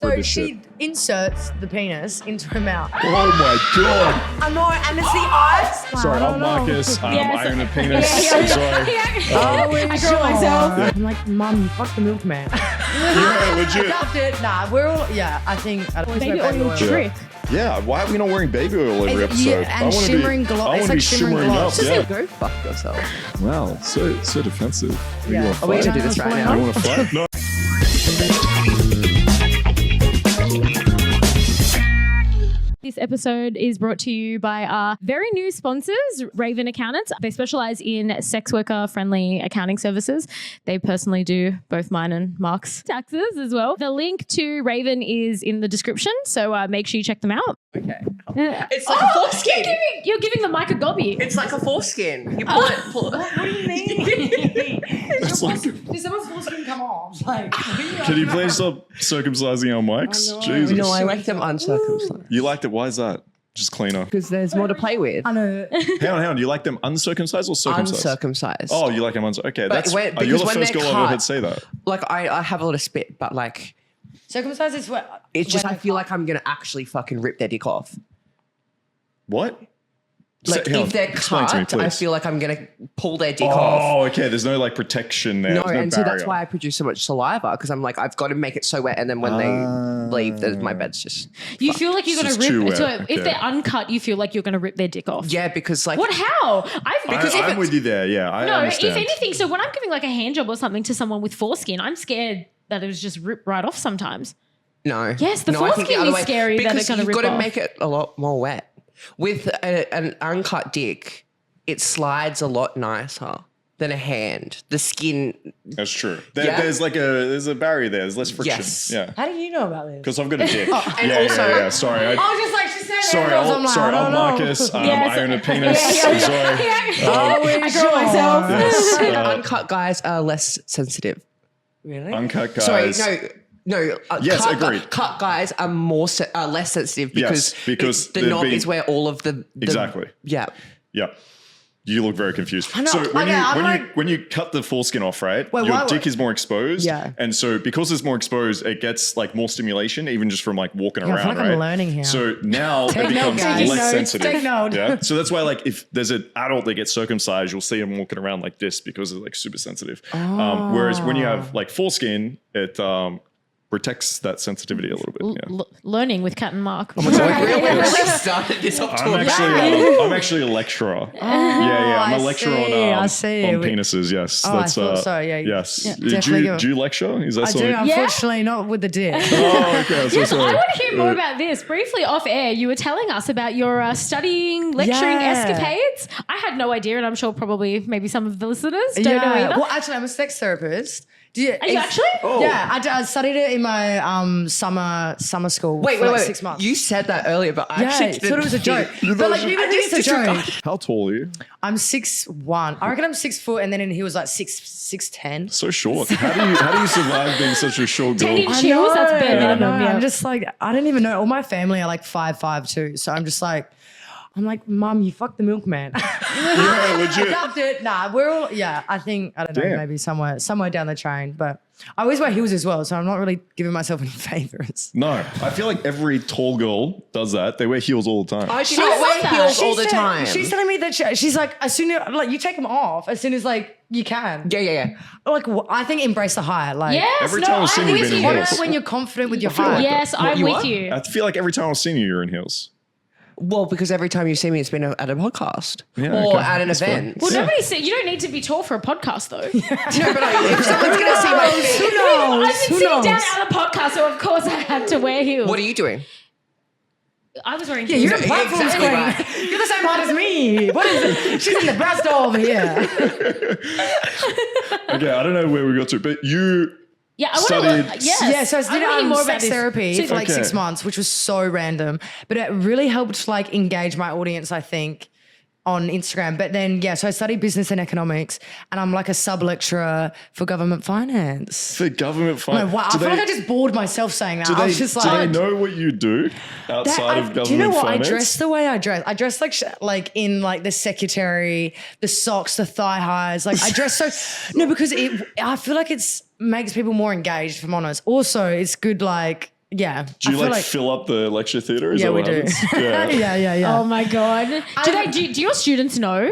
So she inserts the penis into her mouth. Oh my god! I know, and it's the eyes. Sorry, I'm Markus. I own a penis. I'm sorry. I grew it myself. Yeah. I'm like, Mum, fuck the milkman. Yeah, legit. Adopt it. Nah, we're all, yeah, I think. Baby oil trick. Yeah, why are we not wearing baby oil every episode? Yeah, and shimmering gloss. It's like shimmering gloss. Yeah. Go fuck yourself. Wow, so defensive. Yeah. Are we going to do this right now? You want to fight? No. This episode is brought to you by our very new sponsors, Raven Accountants. They specialize in sex worker-friendly accounting services. They personally do both mine and Mark's taxes as well. The link to Raven is in the description, so make sure you check them out. Okay. It's like a foreskin. You're giving the mic a gobby. It's like a foreskin. You pull it. What do you mean? Did someone's foreskin come off? Like, Can you please stop circumcising our mics? Jesus. No, I like them uncircumcised. You liked it? Why is that? Just cleaner. Because there's more to play with. I know. Hang on. Do you like them uncircumcised or circumcised? Uncircumcised. Oh, you like them uncircumcised. Okay, that's. You're the first girl I've ever heard say that. Like, I have a lot of spit, but like... Circumcised is what? It's just I feel like I'm going to actually fucking rip their dick off. What? Like, if they're cut, I feel like I'm going to pull their dick off. Oh, okay. There's no like protection there. No, There's no and barrier. so that's why I produce so much saliva, because I'm like, I've got to make it so wet, and then when they leave, my bed's just... You feel like you're going to rip... So okay. if they're uncut, you feel like you're going to rip their dick off. Yeah, because like... What? How? I'm with you there. Yeah, I understand. If anything, so when I'm giving like a hand job or something to someone with foreskin, I'm scared that it was just rip right off sometimes. No. Yes, the foreskin is scary that it's going to rip off. Because you've got to make it a lot more wet. With an uncut dick, it slides a lot nicer than a hand. The skin... That's true. There's a barrier there. There's less friction. Yes. Yeah. How do you know about this? Because I've got a dick. And also... Yeah. Sorry. I was just like, she said Sorry, I'm Markus. I own a penis. I'm sorry. I grew it myself. Yes, and uncut guys are less sensitive. Really? Sorry, Uncut guys. no. Yes, agreed. Cut guys are less sensitive because the knob is where all of the exactly. Yeah. Yeah. You look very confused. I know. So when you cut the foreskin off, right? Your dick is more exposed. Yeah. And so because it's more exposed, it gets like more stimulation, even just from like walking around. I feel like right? I'm learning here. So now it becomes less sensitive. Take note. Yeah. So that's why like if there's an adult that gets circumcised, you'll see them walking around like this because it's like super sensitive. Whereas when you have like foreskin, it protects that sensitivity a little bit. Yeah. Learning with Kat and Mark. We really started this off to I'm actually a lecturer. I'm a lecturer on penises. Yes, that's I thought so. Yeah. Yes. Yeah, Do you lecture? Is that I something? do. Unfortunately, not with the dick. Oh, okay. Yes, I want to hear more about this. Briefly off air, you were telling us about your studying, lecturing escapades. I had no idea, and I'm sure probably maybe some of the listeners don't know either. Well, actually, I'm a sex therapist. Are you actually? Oh. Yeah, I studied it in my summer school. Wait, for like 6 months. You said that earlier, but I actually thought it was a joke. But like, even if it's a joke. How tall are you? I'm 6'1". I reckon I'm 6 foot, and then he was like 6'10". So short. How do you survive being such a short girl? 10-inch heels, that's bare minimum. I'm just like, I don't even know. All my family are like 5'5" too. So I'm just like, Mum, you fucked the milkman. Yeah, legit. Adopt it. Nah, we're all, I think, I don't know, maybe somewhere down the train. But I always wear heels as well, so I'm not really giving myself any favors. No, I feel like every tall girl does that. They wear heels all the time. I do not wear heels all the time. She's telling me that she's like, as soon as, like, you take them off as soon as, like, you can. Yeah. Like, I think embrace the height. Like, yes, every time I've seen you in heels. When you're confident with your height. like yes, I'm with you. I feel like every time I've seen you, you're in heels. Well, because every time you see me, it's been at a podcast Yeah, or okay. at an event. Well, nobody said you don't need to be tall for a podcast, though. No, but if someone's going to see my face. Who knows? I've been sitting down at a podcast, so of course I had to wear heels. What are you doing? I was wearing Yeah, heels. you're a platform Exactly queen. right. You're the same height as me. What is it? She's in the breast over here. Okay, I don't know where we got to, but you Yeah, I studied. want to. Yes. Yeah, so I wanna hear did more about sex this. therapy for like Okay. 6 months, which was so random. But it really helped like engage my audience, I think, on Instagram. But then, so I studied business and economics, and I'm like a sub-lecturer for government finance. For government finance. Wow, I feel like I just bored myself saying that. I was just do like... they know what you do outside of government finance? Do you know what? I dress the way I dress. I dress like in like the secretary, the socks, the thigh highs. Like I dress so... No, because I feel like makes people more engaged, if I'm honest. Also, it's good like Yeah. Do you I feel like fill up the lecture theatre? Is Yeah, that we what do. happens? Yeah. yeah. Oh my God. Do your students know?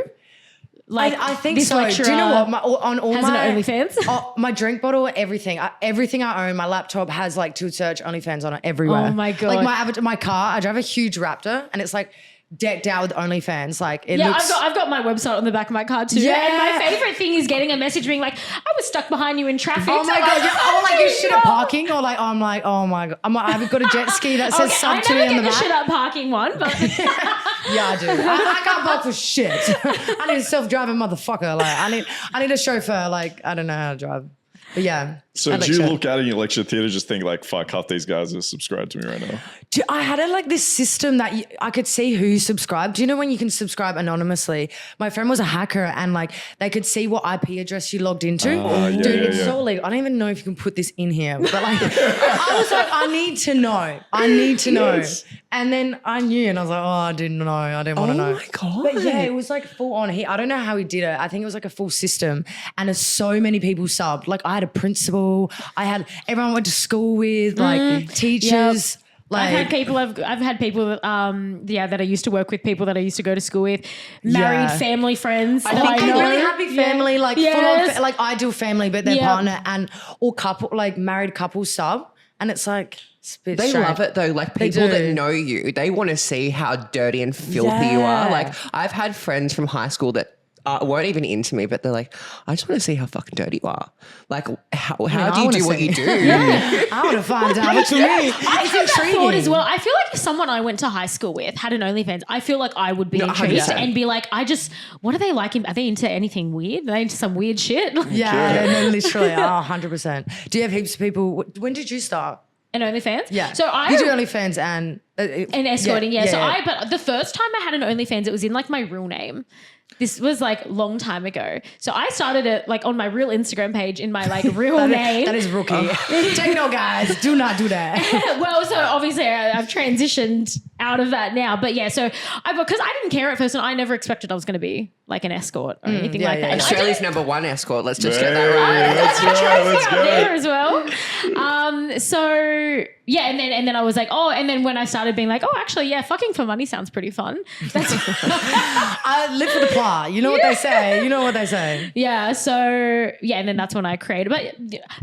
Like, I think this so. lecturer Do you know what? On all has my an OnlyFans? my drink bottle, everything I own, my laptop has like Tilds Search, OnlyFans on it everywhere. Oh my God. Like my car, I drive a huge Raptor, and it's like decked out with OnlyFans. Like it Yeah, looks. I've got my website on the back of my car too. Yeah. And my favorite thing is getting a message being like, I was stuck behind you in traffic. Oh my So God! like, Oh, like you shit at parking, or like I'm like, oh my God! I've got a jet ski that says Okay, sub I to me never on get the the shit back. up parking one, but Yeah, I do. I can't park for shit. I need a self-driving motherfucker. Like I need a chauffeur. Like I don't know how to drive. But yeah. So I do you lecture. look at it in your lecture theatre, just think like, fuck, half these guys are subscribed to me right now? I had like this system that I could see who subscribed. Do you know when you can subscribe anonymously? My friend was a hacker, and like they could see what IP address you logged into. Yeah, Dude, yeah, it's yeah. so illegal. I don't even know if you can put this in here, but like I was like, I need to know. Yes. And then I knew, and I was like, oh, I didn't know. I didn't want to know. Oh my God. But yeah, it was like full on. I don't know how he did it. I think it was like a full system, and there's so many people subbed. Like I had a principal. I had everyone I went to school with, like teachers. Like I've had people that that I used to work with, people that I used to go to school with, married family friends. I that think I a know. really happy family, like full Yes. on, like ideal family, but their Yeah. partner and or couple, like married couple sub, and it's like it's a bit They strange. love it though. Like They people do. that know you, they want to see how dirty and filthy you are. Yeah. Like I've had friends from high school that weren't even into me, but they're like, I just want to see how fucking dirty you are. Like, how do I you wanna do what see. you do? I want to find out what you mean. I It's had that thought intriguing as well. I feel like if someone I went to high school with had an OnlyFans, I feel like I would be No, intrigued 100%. and be like, what are they like? Are they into anything weird? Are they into some weird shit? Yeah, no, literally, 100%. Do you have heaps of people? When did you start? And OnlyFans? Yeah, So I you do OnlyFans and escorting, yeah. But the first time I had an OnlyFans, it was in like my real name. This was like a long time ago. So I started it like on my real Instagram page in my like real name. That is rookie. Take no, guys. Do not do that. Well, so obviously I've transitioned out of that now. But yeah, so because I didn't care at first and I never expected I was going to be like an escort or anything yeah, like that. yeah. And I Australia's didn't- #1 escort. Let's just get Hey, that right. let's go, let's out go. there as well. So yeah, and then I was like, and then when I started being like, actually, yeah, fucking for money sounds pretty fun. That's I live for the plot. You know what they say. You know what they say. yeah. So yeah, and then that's when I created. But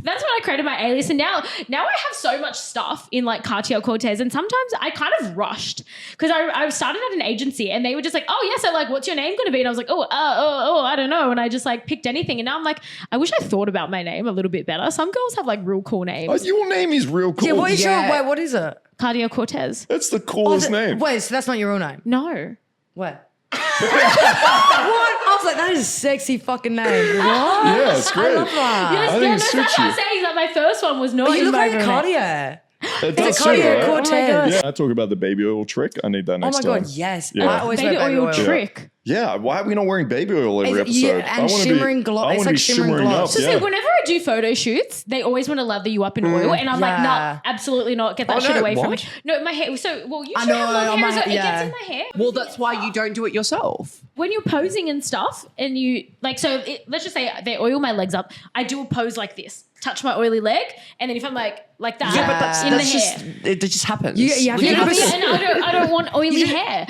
that's when I created my alias, and now I have so much stuff in like KATIJA, CORTEZ, and sometimes I kind of rushed because I started at an agency and they were just like, so like, what's your name going to be? And I was like, I don't know. And I just like picked anything. And now I'm like, I wish I thought about my name a little bit better. Some girls have like real cool names. Oh, your name is real cool. Yeah, what is Yeah. your, wait, what is it? KATIJA, CORTEZ. That's the coolest name. Wait, so that's not your real name? No. What? What? I was like, that is a sexy fucking name. What? Yeah, it's great. I love that. Yes, think yeah, it that's suits what I'm you. saying. That my first one was not But you in look my like a real name. Cartier. It It's does a suit Cartier her, right? Cortez. Yeah, I talk about the baby oil trick. I need that Oh next my time. God, yes. Yeah. I always Baby wear baby oil oil. trick. Yeah, why are we not wearing baby oil every It's- yeah, episode? and I wanna shimmering be, gloss. I It's wanna like be shimmering shimmering gloss. up. So Yeah. see, whenever I do photo shoots, they always want to lather you up in oil, and I'm like, Yeah. nah, absolutely not. Get that Oh, shit no, away from me. what? No, my hair. So, well, you I should know, have long on hair my as well. ha- It yeah. gets in my hair. Well, that's why you don't do it yourself. When you're posing and stuff, and you like, let's just say they oil my legs up. I do a pose like this, touch my oily leg, and then if I'm like that, Yeah, but that's- in That's the just hair. it just happens. You have You to have be- to- And I don't want oily hair.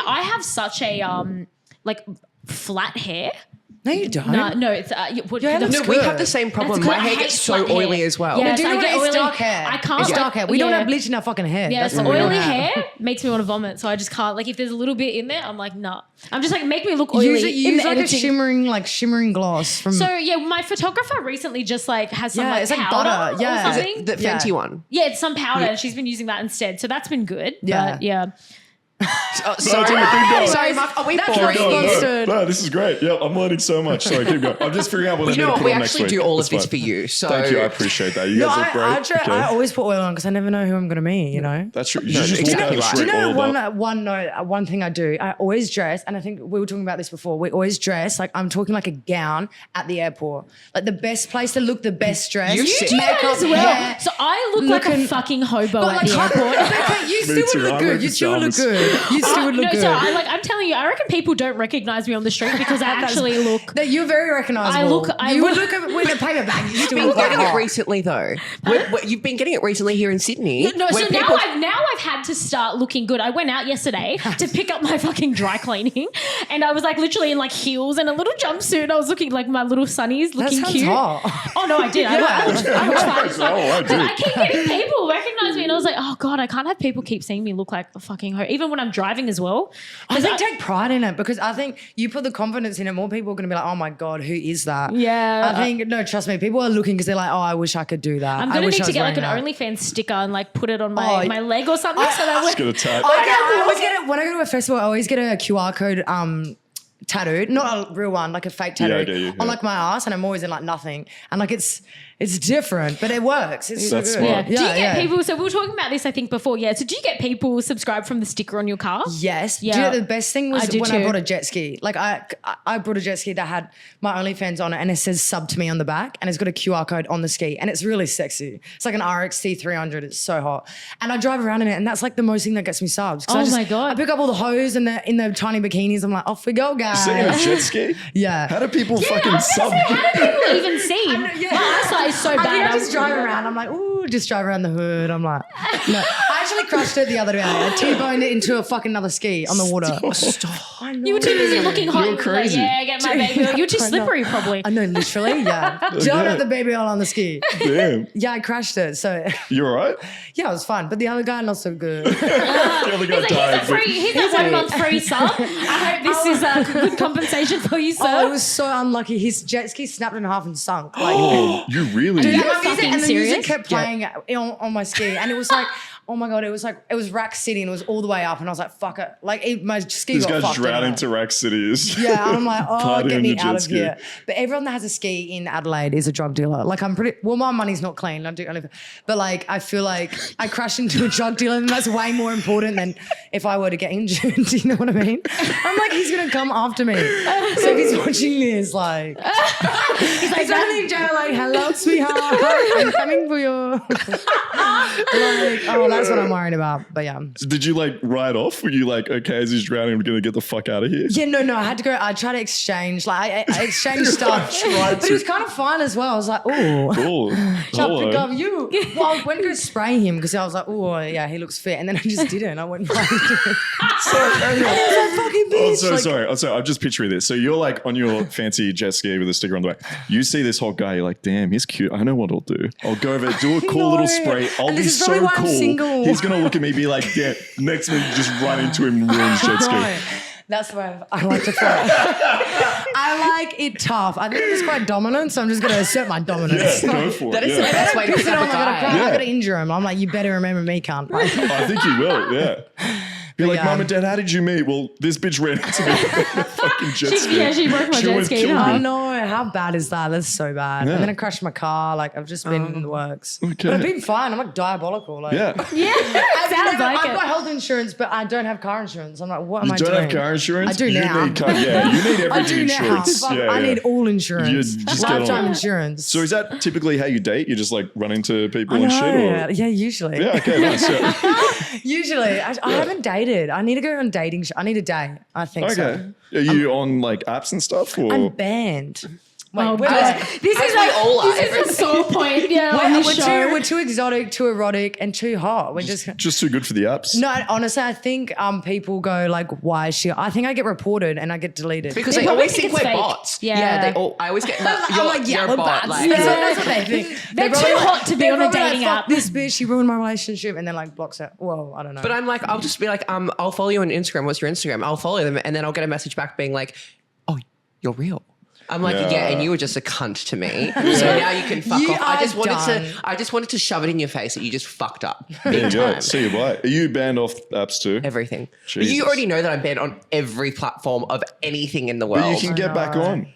I have such a like flat hair. No, you don't. No, it's Yeah, that's No, we good. have the same problem. That's My good. I hair hate gets so flat oily hair. as well. Yeah, Do you so know I what get it is? oily. Dark hair. I can't. It's dark hair. We don't yeah. have bleach in our fucking hair. Yeah, That's so what we don't oily have. hair makes me want to vomit. So I just can't. Like, if there's a little bit in there, I'm like, nah. I'm just like, make me look oily. Use in the like a editing. shimmering gloss from. So yeah, my photographer recently just like has some Yeah, like it's like powder butter. Yeah. or something. The Yeah. Fenty one. Yeah, it's some powder, and she's been using that instead. So that's been good. Yeah. But yeah. Oh, sorry, sorry, keep going. sorry, Mark. Are we That's boring right. you? Sponsored. No, this is great. Yeah, I'm learning so much. Sorry, keep going. I'm just figuring out what I You need know to what? put We on next actually week. do all of That's this fine. for you. So Thank you. I appreciate that. You No, guys look great. I always put oil on because I never know who I'm going to meet, you know? That's true. You No, should just exactly walk out right. Do you straight know oiled up. one thing I do? I always dress, and I think we were talking about this before. We always dress like I'm talking like a gown at the airport, like the best place to look the best dressed. You You do that as well. So I look like a Looking- fucking hobo But at the airport. okay, you still too. would look I'm good. in You still would look pajamas. good. You still would look no, good. so I'm telling you, I reckon people don't recognize me on the street because I actually look. That you're very recognizable. You would look with a paper bag. You still You've look been like getting it hot. recently, though. You've been getting it recently here in Sydney. No, so when now people- I've had to start looking good. I went out yesterday to pick up my fucking dry cleaning, and I was like literally in like heels and a little jumpsuit. And I was looking like my little sunnies looking sounds cute. hot. Oh no, I did. I looked fine as fuck. I But do. I keep getting people recognize me, and I was like, oh god, I can't have people keep seeing me look like a fucking hoe, even when I'm driving as well. I think take pride in it because I think you put the confidence in it. More people are going to be like, oh my God, who is that? Yeah. I think, no, trust me. People are looking because they're like, oh, I wish I could do that. I'm I gonna wish need I to was get like an wearing that. OnlyFans sticker and like put it on my, Oh, my leg or something. So that Just gonna tap. I always get it when I go to a festival. I always get a QR code tattooed, not a real one, like a fake tattoo I get you, yeah. on like my ass, and I'm always in like nothing, and like it's different, but it works. It's That's so good. smart. do you get people? So we were talking about this, I think, before. Yeah. So do you get people subscribe from the sticker on your car? Yes. Yeah. Do you know the best thing was I do when too. I brought a jet ski. Like I brought a jet ski that had my OnlyFans on it, and it says sub to me on the back, and it's got a QR code on the ski, and it's really sexy. It's like an RXT 300. It's so hot, and I drive around in it, and that's like the most thing that gets me subs. 'Cause Oh my God. I pick up all the hoes and in the tiny bikinis. I'm like, off we go, guys. Sitting in a jet ski? Yeah. How do people fucking sub? How do people even see? Yeah. My eyesight is so I bad. mean, I just drive around. I'm like, ooh, just drive around the hood. I'm like, no. I actually crushed it the other day. I T-boned it into a fucking another ski on the water. I know. You were too busy looking hot. You're You were like, crazy. yeah, get my baby oil. You're too I know. slippery, probably. I know, literally, yeah. Don't have the baby oil on the ski. Damn. Yeah, I crashed it. So, You all right? yeah, it was fun. But the other guy, not so good. The other guy died. but- He's a 1 month free sub. I hope this is a good compensation for you, sir. Oh, it was so unlucky. His jet ski snapped in half and sunk. Like, Oh, you really? and, You're the music, fucking and the serious? music kept playing on my ski. And it was like, oh my God, it was Rack City and it was all the way up. And I was like, fuck it. Like, my ski This got guy's fucked. drowning anyway. to Rack Cities. Yeah, I'm like, oh, Partying get on me your jet out of ski. here. But everyone that has a ski in Adelaide is a drug dealer. Like, I'm pretty, well, my money's not clean. I do only, but like, I feel like I crashed into a drug dealer and that's way more important than if I were to get injured. Do you know what I mean? I'm like, he's going to come after me. So if he's watching this, like, he's only in jail, like, hello, sweetheart. I'm coming for you. Like, oh, that's what I'm worried about. But yeah. Did you like ride off? Were you like, okay, as he's drowning, I'm gonna get the fuck out of here? Yeah, no, I had to go. I tried to exchange, like, I exchanged stuff. But it was kind of fun as well. I was like, oh, Cool. shall I pick Hello. up you? Well, I went to go spray him because I was like, oh, yeah, he looks fit. And then I just didn't. I went right into it. Sorry. I was like, fucking bitch. I'm so Like, sorry. I'm sorry. I'm just picturing this. So you're like on your fancy jet ski with a sticker on the back. You see this hot guy. You're like, damn, he's cute. I know what I'll do. I'll go over, do a cool know. little spray. I'll And be this is so probably why I'm cool. single. He's gonna look at me, be like, damn. Next minute, just run into him and ruin his jet ski. No, that's the way I like to fly. I like it tough. I think it's quite dominant, so I'm just going to assert my dominance. Yeah, go for That it. is the Yeah. best way to Piss it pick up on, a I gotta guy. cry, I Yeah. gotta injure him. I'm like, you better remember me, cunt. I think you will. Yeah. Be like, yeah. Mum and Dad, how did you meet? Well, this bitch ran into me on a fucking jet ski. she broke my jet almost ski. killed Oh me. no, how bad is that? That's so bad. Yeah. And then I crashed my car. Like, I've just been in the works. Okay. But I've been fine. I'm like diabolical. Like, Yeah. Yeah, sounds like I've it. got health insurance, but I don't have car insurance. I'm like, what am You I don't doing? have car insurance? I do you now. Need car, yeah, you need I everything do now. insurance. Fuck, Yeah, I yeah. need all insurance. You just get on Lifetime it. insurance. So is that typically how you date? You just like run into people I and know. shit? Or? Yeah, usually. Yeah, okay, nice. Yeah. Usually. I haven't dated. I need to go on dating. I need a date. I think so. Okay. Are you on like apps and stuff? Or? I'm banned. Wait, Oh, we're, God. This As is we like all are. this is a sore point. Yeah, on this show. we're too exotic, too erotic, and too hot. We're just too good for the apps? no. Honestly, I think people go like, "Why is she?" I think I get reported and I get deleted Because They they probably always think think it's we're fake. bots. Yeah. I always get I'm like, yeah, you're we're a bot. bots. Like, That's what they think. They're probably too like- hot to be they're on a probably like, dating "Fuck app." This bitch, she ruined my relationship, and then like blocks it. Whoa, I don't know. But I'm like, I'll just be like, I'll follow you on Instagram. What's your Instagram? I'll follow them, and then I'll get a message back being like, oh, you're real. I'm like, Yeah. yeah, and you were just a cunt to me. So now you can fuck You off. I are just wanted to shove it in your face that you just fucked up. There you Big go. time. See you bye. Are you banned off apps too? Everything. Jesus. You already know that I'm banned on every platform of anything in the world. But you can get back on.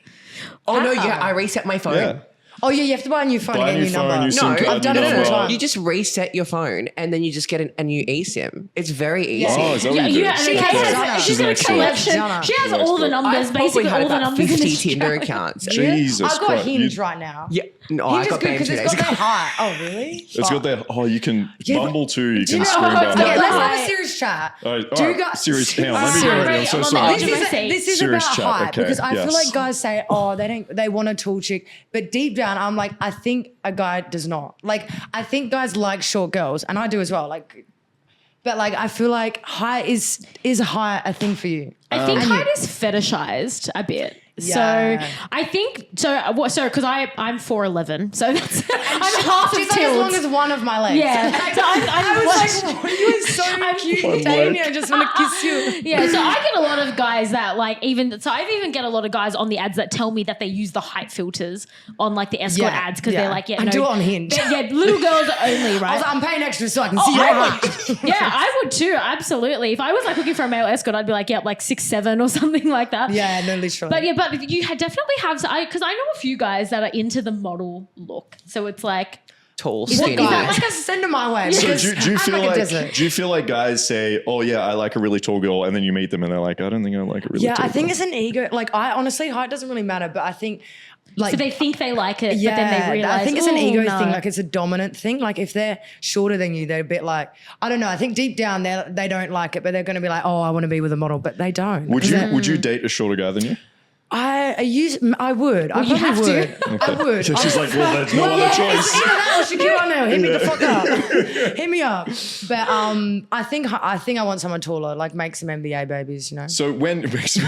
Oh no, yeah, I reset my phone. Yeah. Oh yeah, you have to buy a new phone Buy a and new get a phone, new number. new SIM No, card, I've done it new all the number. time. You just reset your phone and then you just get a new eSIM. It's very easy. Oh, is that what you do? Yeah, She and has Kate done it. she's She's got an a expert. collection. Done it. She has She's an all the expert. numbers, I've basically probably had all the about numbers 50 in Australia. Tinder accounts. Jesus I've got Christ. Hinge right now. Yeah, no, Hinge I is got good banned because 2 it's days got ago. that high. Oh really? It's got that. Oh, you can Yeah, but- Bumble too. You Do you can know? screen Okay, Bumble. let's have a serious chat. All right, Do all you right. guys- Serious. Hang on. Let me Serious. get ready. I'm so I'm on sorry. the edge of my seat. This is Serious about chat, hype okay, because I feel yes. like guys say, oh, they want a tall chick, but deep down, I'm like, I think a guy does not. Like, I think guys like short girls, and I do as well. Like, but like, I feel like height is height a thing for you? I think And height you- is fetishized a bit. Yeah. So I think so because I'm 4'11", so that's I'm half She's of like as long Tilds. as one of my legs. Yeah, so I was like, you are so I'm cute, One Damien. leg. I just want to kiss you. Yeah, so I get a lot of guys that like I've even get a lot of guys on the ads that tell me that they use the height filters on like the escort ads because they're like, I do it on Hinge. Yeah, little girls only, I right? was like, I'm paying extra so I can see your I height. would, yeah, I would too. Absolutely. If I was like looking for a male escort, I'd be like, yeah, like 6'7" or something like that. Yeah, no, literally. But yeah, but you definitely have because I know a few guys that are into the model look. So it's like, Tall, What skinny. guy? Like, send them my way. So because do you I'm feel like a like desert. do you feel like guys say, oh yeah, I like a really tall girl, and then you meet them and they're like, I don't think I like a really Yeah, tall I think girl. it's an ego. Like, I honestly, height doesn't really matter, but I think, like, so they think they like it, yeah, but then they realize, I think it's an "Ooh, ego no." thing. Like, it's a dominant thing. Like, if they're shorter than you, they're a bit like, I don't know. I think deep down they don't like it, but they're going to be like, oh, I want to be with a model, but they don't. Would you date a shorter guy than you? I would. I you probably have to. would. I would. So she's like, well, there's no other It's choice. either that or Shaquille O'Neal. Hit me the fuck up. Hit me up. But I think I want someone taller, like make some NBA babies, you know. So when you filter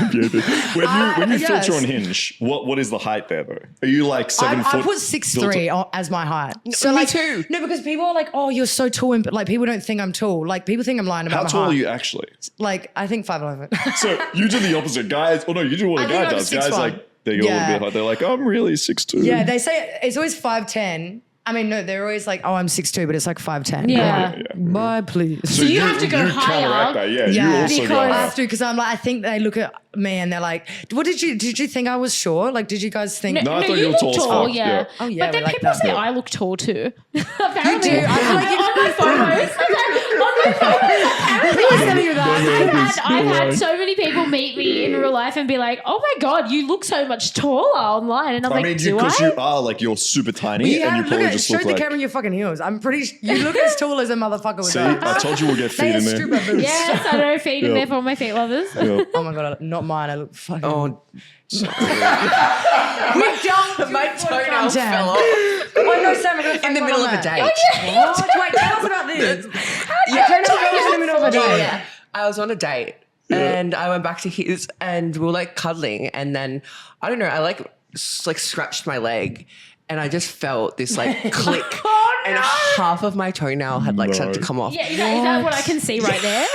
yes. on Hinge, what is the height there though? Are you like 7 I foot? put 6'3" as my height. So me like, too. No, because people are like, "Oh, you're so tall," but like people don't think I'm tall. Like people think I'm lying about How my tall height. are you actually? Like I think 5'11". So you do the opposite, guys. Oh no, you do what a I think guy I'm does. Guys 6'1". like they go a little bit high. They're like, I'm really 6'2". Yeah, they say it's always 5'10". I mean, no, they're always like, "Oh, I'm 6'2", but it's like 5'10". Yeah. Bye, please. So you have to go you higher. counteract that. Yeah, Yeah, you also go I higher. have to because I'm like, I think they look at me and they're like, "What did you think I was short? Like, did you guys think?" No, I thought you you were look tall as tall, fuck, yeah. yeah. Oh, yeah, But then we like people that. say Yeah. I look tall too. Apparently, do. I feel like you- on my photos. I've had so many people meet me in real life and be like, "Oh my god, you look so much taller online," and I'm I like, mean, "Do because I?" you are like you're super tiny, and you probably just show look the like. camera your fucking heels. I'm pretty. You look as tall as a motherfucker with See, that. I told you we'll get feet They in strip there. my boobs. Yes, I know, feet in Yeah. there for all my feet lovers. Yeah. Oh my god, not mine. I look fucking. Oh, we don't. my toenail fell off Oh no, Sam, I'm gonna in the middle of a date. What? Wait, tell us about this. Yeah. Toenail fell in the middle of a date. Yeah. I was on a date and I went back to his and we were like cuddling and then I don't know, I like scratched my leg and I just felt this like click and half of my toenail had like started to come off. Yeah, is that what I can see right there?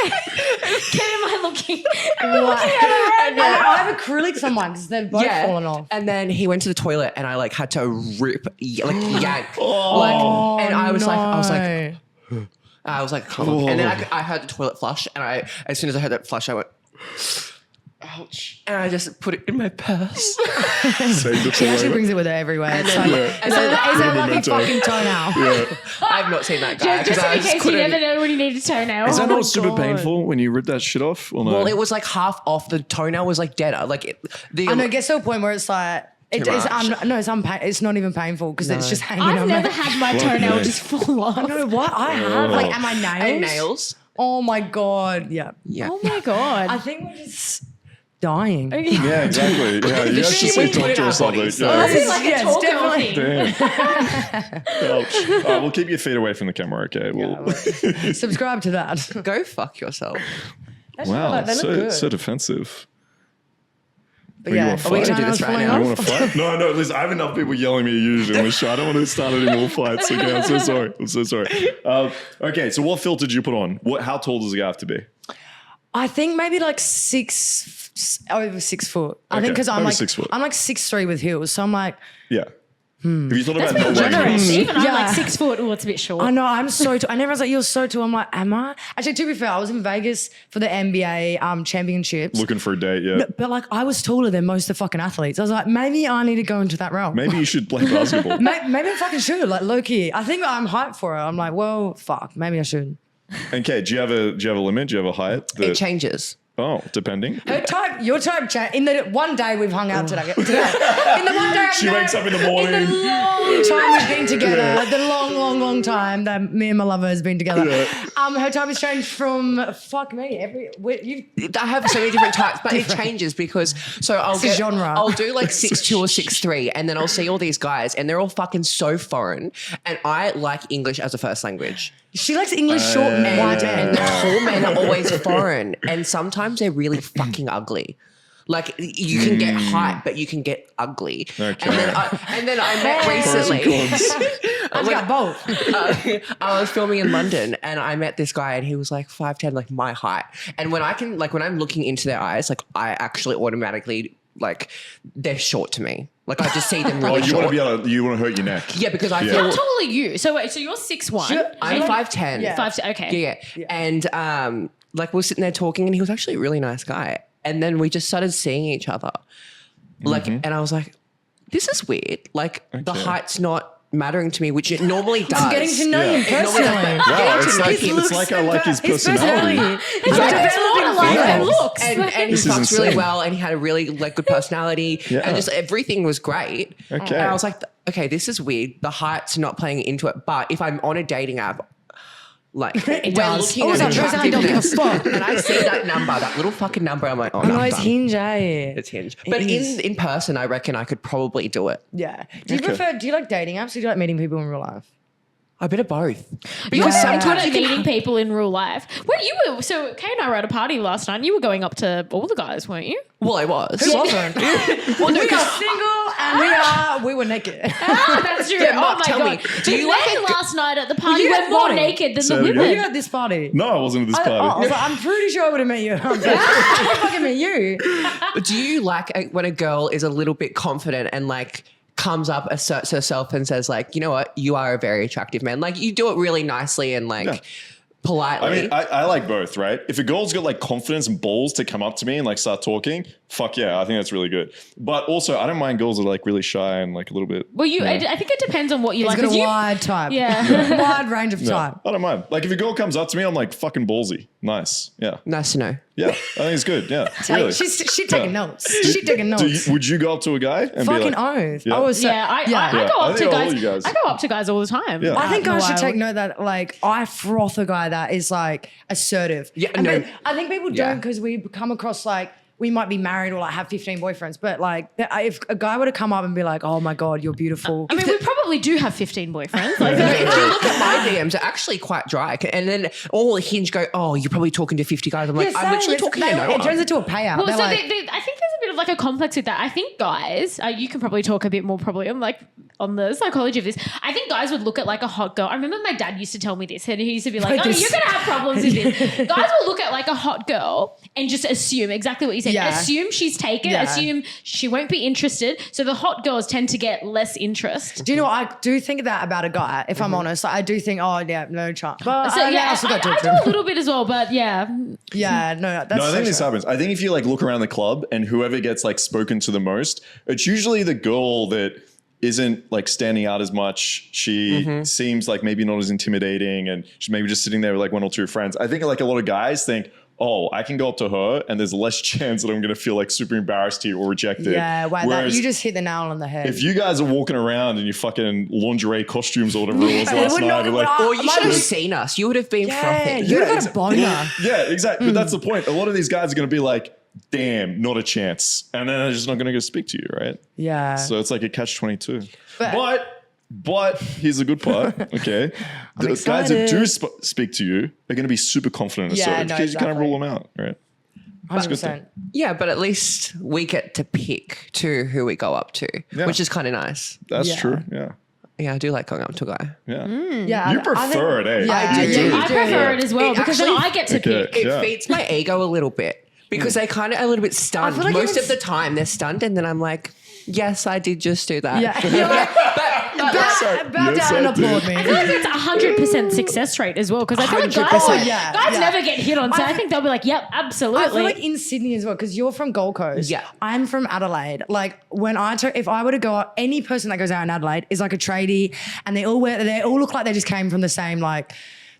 Kim, am I looking? I'm What? looking at it right now. I have acrylics on mine because they're both falling off. And then he went to the toilet and I like had to rip yank. Oh. Like and I was like no. come on. And then I heard the toilet flush and as soon as I heard that flush I went ouch. And I just put it in my purse. Saved it She actually forever. brings it with her everywhere. It's like, Yeah. is that lucky memento. fucking toenail? I've not seen that guy. Just 'cause I in case you couldn't- never know when you need a toenail. Is that my not super God. painful when you rip that shit off? Or no? Well, it was like half off. The toenail was like dead. Like I know. It gets to a point where it's like it's much. it's not even painful because it's just hanging I've on. never me. had my toenail me. just fall off. No, what I have like, am I nails? and nails. Oh my god, yeah. Yeah. Oh my god. I think we're just dying. yeah, exactly. Yeah, you have to shit we say put in doctor our or something. bodies, Yeah. This is like Yes, a tall girl definitely. thing. Damn. Ouch. All right, we'll keep your feet away from the camera, okay? Subscribe to that. Go fuck yourself. Wow, they look good. so defensive. But you yeah, want are we fight? gonna do this this right right now? You want to fight? No, listen, I have enough people yelling at me usually on the show. I don't want to start any more fights. Okay, I'm so sorry. Okay, so what filter did you put on? How tall does a guy have to be? I think maybe like over 6 foot. I think because I'm over like 6 foot. I'm like 6'3" with heels, so I'm like Yeah. Have you thought That's about being not wearing generous. heels? Even I'm Yeah. like 6 foot. Oh, it's a bit short. I know, I'm so tall. And everyone's like, you're so tall. I'm like, am I? Actually, to be fair, I was in Vegas for the NBA championships. Looking for a date, yeah. But like, I was taller than most of the fucking athletes. I was like, maybe I need to go into that realm. Maybe you should play basketball. Maybe I fucking should. Like, low key. I think I'm hyped for it. I'm like, well, fuck. Maybe I should. And Kate, do you have a limit? Do you have a height? It changes. Oh, depending. Her type, your type change. In the one day we've hung out today. In the one day She wakes up in the morning. In the long time we've been together, the long time that me and my lover has been together. Yeah. Her type has changed from fuck me. I have so many different types, but it changes because I'll It's a genre. I'll do like 6'2" or 6'3", and then I'll see all these guys, and they're all fucking so foreign, and I like English as a first language. She likes English short and white And men. the tall men are always foreign, and sometimes they're really fucking ugly. Like you can get height, but you can get ugly. Okay. And then I met recently. I've got both. I was filming in London, and I met this guy, and he was like 5'10", like my height. And when I'm looking into their eyes, like I actually automatically like they're short to me. Like I just see them really You short. you want to hurt your neck. Yeah, because I Yeah. feel How tall are you? So wait, so you're 6'1". I'm 5'10". Yeah. 5'10". Okay. Yeah. And like we're sitting there talking, and he was actually a really nice guy. And then we just started seeing each other. Like, and I was like, this is weird. Like the height's not mattering to me, which it normally does. I'm getting to know him It normally does, personally. but Wow, getting it's to know like, him- it's like I like his His personality. personality. It's more to like their feelings. looks. and he This is fucks really insane. well, and he had a really like good personality, Yeah. and just everything was great. Okay. And I was like, okay, this is weird. The height's not playing into it, but if I'm on a dating app, like we're does. looking Also, at I'm personally don't give a attractiveness, fuck. and I see that number, that little fucking number, I'm like, oh I know no, it's done. Hinge, It's Hinge. But in person, I reckon I could probably do it. Yeah. Do you like dating apps or do you like meeting people in real life? A bit of both. Because Because sometimes sometimes you meeting people in real life. Well, you were so Kay and I were at a party last night. And you were going up to all the guys, weren't you? well, I was. Who wasn't? Well, no, We are 'cause- single and we were naked. That's true. Yeah, oh Mark, my tell god! me, do you the like men a- last night at the party you were at more party? naked than Say the it women. again. You at this party? No, I wasn't at this I party. was like, I'm pretty sure I would have met you. I'm like, I didn't fucking meet you. Do you like when a girl is a little bit confident and like comes up, asserts herself and says like, you know what, you are a very attractive man. Like you do it really nicely and like Yeah. politely. I mean, I like both, right? If a girl's got like confidence and balls to come up to me and like start talking, fuck yeah, I think that's really good. But also, I don't mind girls that are like really shy and like a little bit. Well, I think it depends on what you He's like. got 'cause a you- wide type. Yeah. Wide range of Yeah, type. I don't mind. Like if a girl comes up to me, I'm like fucking ballsy. Nice. Yeah. Nice to know. Yeah. I think it's good. Yeah. Really. She's taking Yeah. notes. She's taking notes. Would you go up to a guy and Fucking be like, oath. Yeah. I was so, I go Yeah, up I to think all guys. you guys- I go up to guys all the time. Yeah. I think out in guys the should take wild. note that like I froth a guy that is like assertive. Yeah, And no. but I think people Yeah. don't because we come across like we might be married or like have 15 boyfriends, but like if a guy were to come up and be like, "Oh my god, you're beautiful," I mean, we probably do have 15 boyfriends. Like, If you look at my DMs, they're actually quite dry. And then all the Hinge go, oh, you're probably talking to 50 guys. I'm like, I'm literally talking to no It one. turns into a payout. well, They're so like, I think there's a bit of like a complex with that. I think guys, you can probably talk a bit more probably on like on the psychology of this. I think guys would look at like a hot girl. I remember my dad used to tell me this, and he used to be like, Like "Oh, this- you're gonna have problems with this." Guys will look at like a hot girl and just assume exactly what you said. Yeah. Assume she's taken. Yeah. Assume she won't be interested. So the hot girls tend to get less interest. do you know what? I do think that about a guy. If I'm honest, like, I do think, oh yeah, no chance. But So yeah, also got to I talk do to him. a little bit as well, but yeah. Yeah, no, that's No, I think so this true. happens. I think if you like look around the club and whoever gets like spoken to the most, it's usually the girl that isn't like standing out as much. She seems like maybe not as intimidating and she's maybe just sitting there with like one or two friends. I think like a lot of guys think, oh, I can go up to her and there's less chance that I'm going to feel like super embarrassed here or rejected. Yeah, wow, Whereas you just hit the nail on the head. if you guys are walking around in your fucking lingerie costumes or whatever it was last would not- night, like, Or you Might should have have- seen us. You would have been yeah, frothing. you got a exactly. boner. yeah, exactly. But that's the point. A lot of these guys are going to be like, damn, not a chance. And then they're just not going to go speak to you, right? Yeah. So it's like a catch-22. But- But here's the good part, okay? The guys that do excited. speak to you are going to be super confident and Yeah, assertive no, because you kind of exactly. rule them out, right? 100%. Yeah, but at least we get to pick to who we go up to, Yeah. which is kind of nice. That's Yeah. true. Yeah. Yeah, I do like going up to a guy. Yeah. Yeah, You I prefer it, eh? Yeah, I do. you I do. prefer it as well It because then actually- I get to Okay. pick. It Yeah. feeds my ego a little bit because they kind of are a little bit stunned. feel like Most even of the time they're stunned and then I'm like, yes, I did just do that. Yeah. You're like, bow down and applaud me. I feel like it's 100% success rate as well, because I feel like guys, 100%. Yeah, guys yeah. never get hit on, so I think they'll be like, yep, absolutely. I feel like in Sydney as well, because you're from Gold Coast. Yeah. I'm from Adelaide. Like when if I were to go out, any person that goes out in Adelaide is like a tradie, and they all look like they just came from the same like.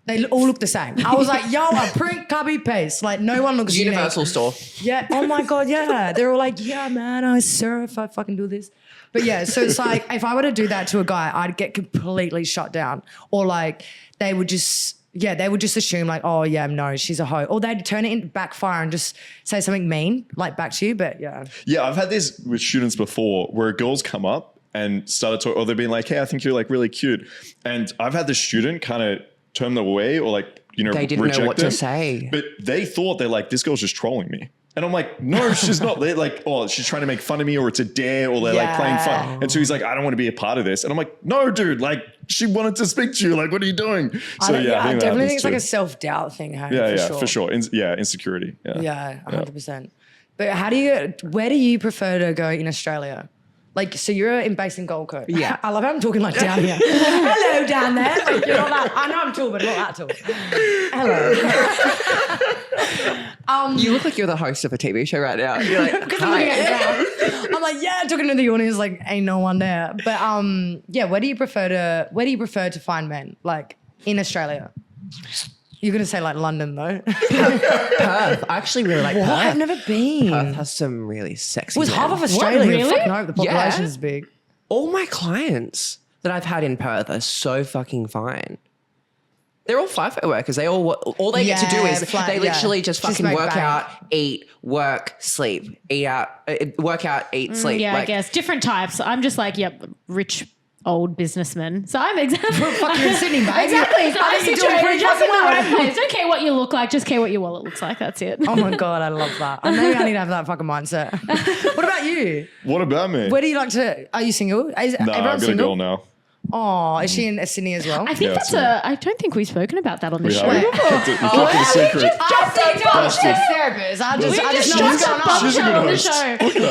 They all look the same. I was like, yo, a print, copy, paste. Like no one looks Universal unique. store. Yeah. Oh my God. Yeah. They're all like, yeah, man, I surf. I fucking do this. But yeah, so it's like if I were to do that to a guy, I'd get completely shut down. Or like they would just assume like, oh yeah, no, she's a hoe. Or they'd turn it into backfire and just say something mean like back to you. But yeah. Yeah, I've had this with students before where girls come up and started talking, or they've been like, hey, I think you're like really cute. And I've had the student kind of turn them away or like, you know, They didn't know what to say. But they thought they're like, this girl's just trolling me. And I'm like, no, she's not. They're like, oh, she's trying to make fun of me, or it's a dare, or they're like playing fun. And so he's like, I don't want to be a part of this. And I'm like, no, dude, like she wanted to speak to you. Like, what are you doing? So I think definitely that think it's like too. a self-doubt thing. Hey, For sure. Insecurity. Yeah, 100%. But where do you prefer to go in Australia? Like, so you're based in Gold Coast. Yeah. I love how I'm talking like down here. Hello, down there. Like, you're not that. I know I'm tall, but not that tall. Hello. You look like you're the host of a TV show right now. You're like, Because I'm looking at the ground. I'm like, yeah, talking to the audience, like, ain't no one there. But yeah, where do you prefer to find men? Like in Australia? You're gonna say like London though. Perth. I actually really like What? Perth. I've never been. Perth has some really sexy Was men. half of Australia? really? Fuck no, the population Yeah. is big. All my clients that I've had in Perth are so fucking fine. They're all FIFO workers. They all they get to do is they literally just fucking make work bank. out, eat, work, sleep, work out, eat, sleep. Yeah, Like, I guess different types. I'm just like, yep, rich old businessman. So I'm exactly Fuck, you're in Sydney, babe. exactly. So I I'm think you're doing situated pretty just in fucking the well. right place. Don't care what you look like, just care what your wallet looks like. That's it. Oh my God, I love that. Maybe I need to have that fucking mindset. What about you? What about me? Where do you like to? Are you single? Is No, I've everyone got a single? girl now. Oh, is she in Sydney as well? I think Yeah, I don't think we've spoken about that on the We show. have. We kept it a secret. I think I'm a therapist. I just know what's going on. She's a good on the host. show. Look at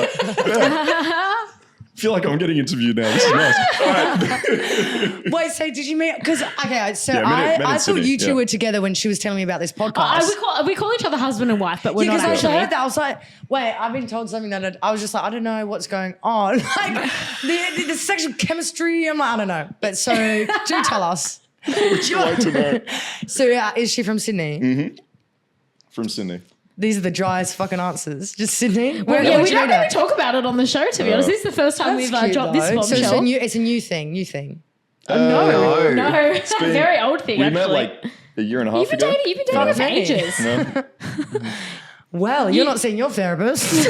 that. I feel like I'm getting interviewed now. This is nice. All right. Wait, so did you meet? Because okay, so Yeah, met in I thought Sydney, you two yeah. were together when she was telling me about this podcast. We call each other husband and wife, but we're Yeah, not because I actually. heard that. I was like, wait, I've been told something that I was just like, I don't know what's going on. Like the sexual chemistry. I'm like, I don't know. But so do tell us. Would you like to know? So is she from Sydney? Mm-hmm. From Sydney. These are the driest fucking answers. Just Sydney. Well, yeah, we don't really talk about it on the show, to be honest. This is the first time we've dropped this bombshell. So it's a new thing. New thing. No. No, it's a been- very old thing, We actually. met like a year and a half You've been ago. dating her for many. ages. No. Well, you're not seeing your therapist.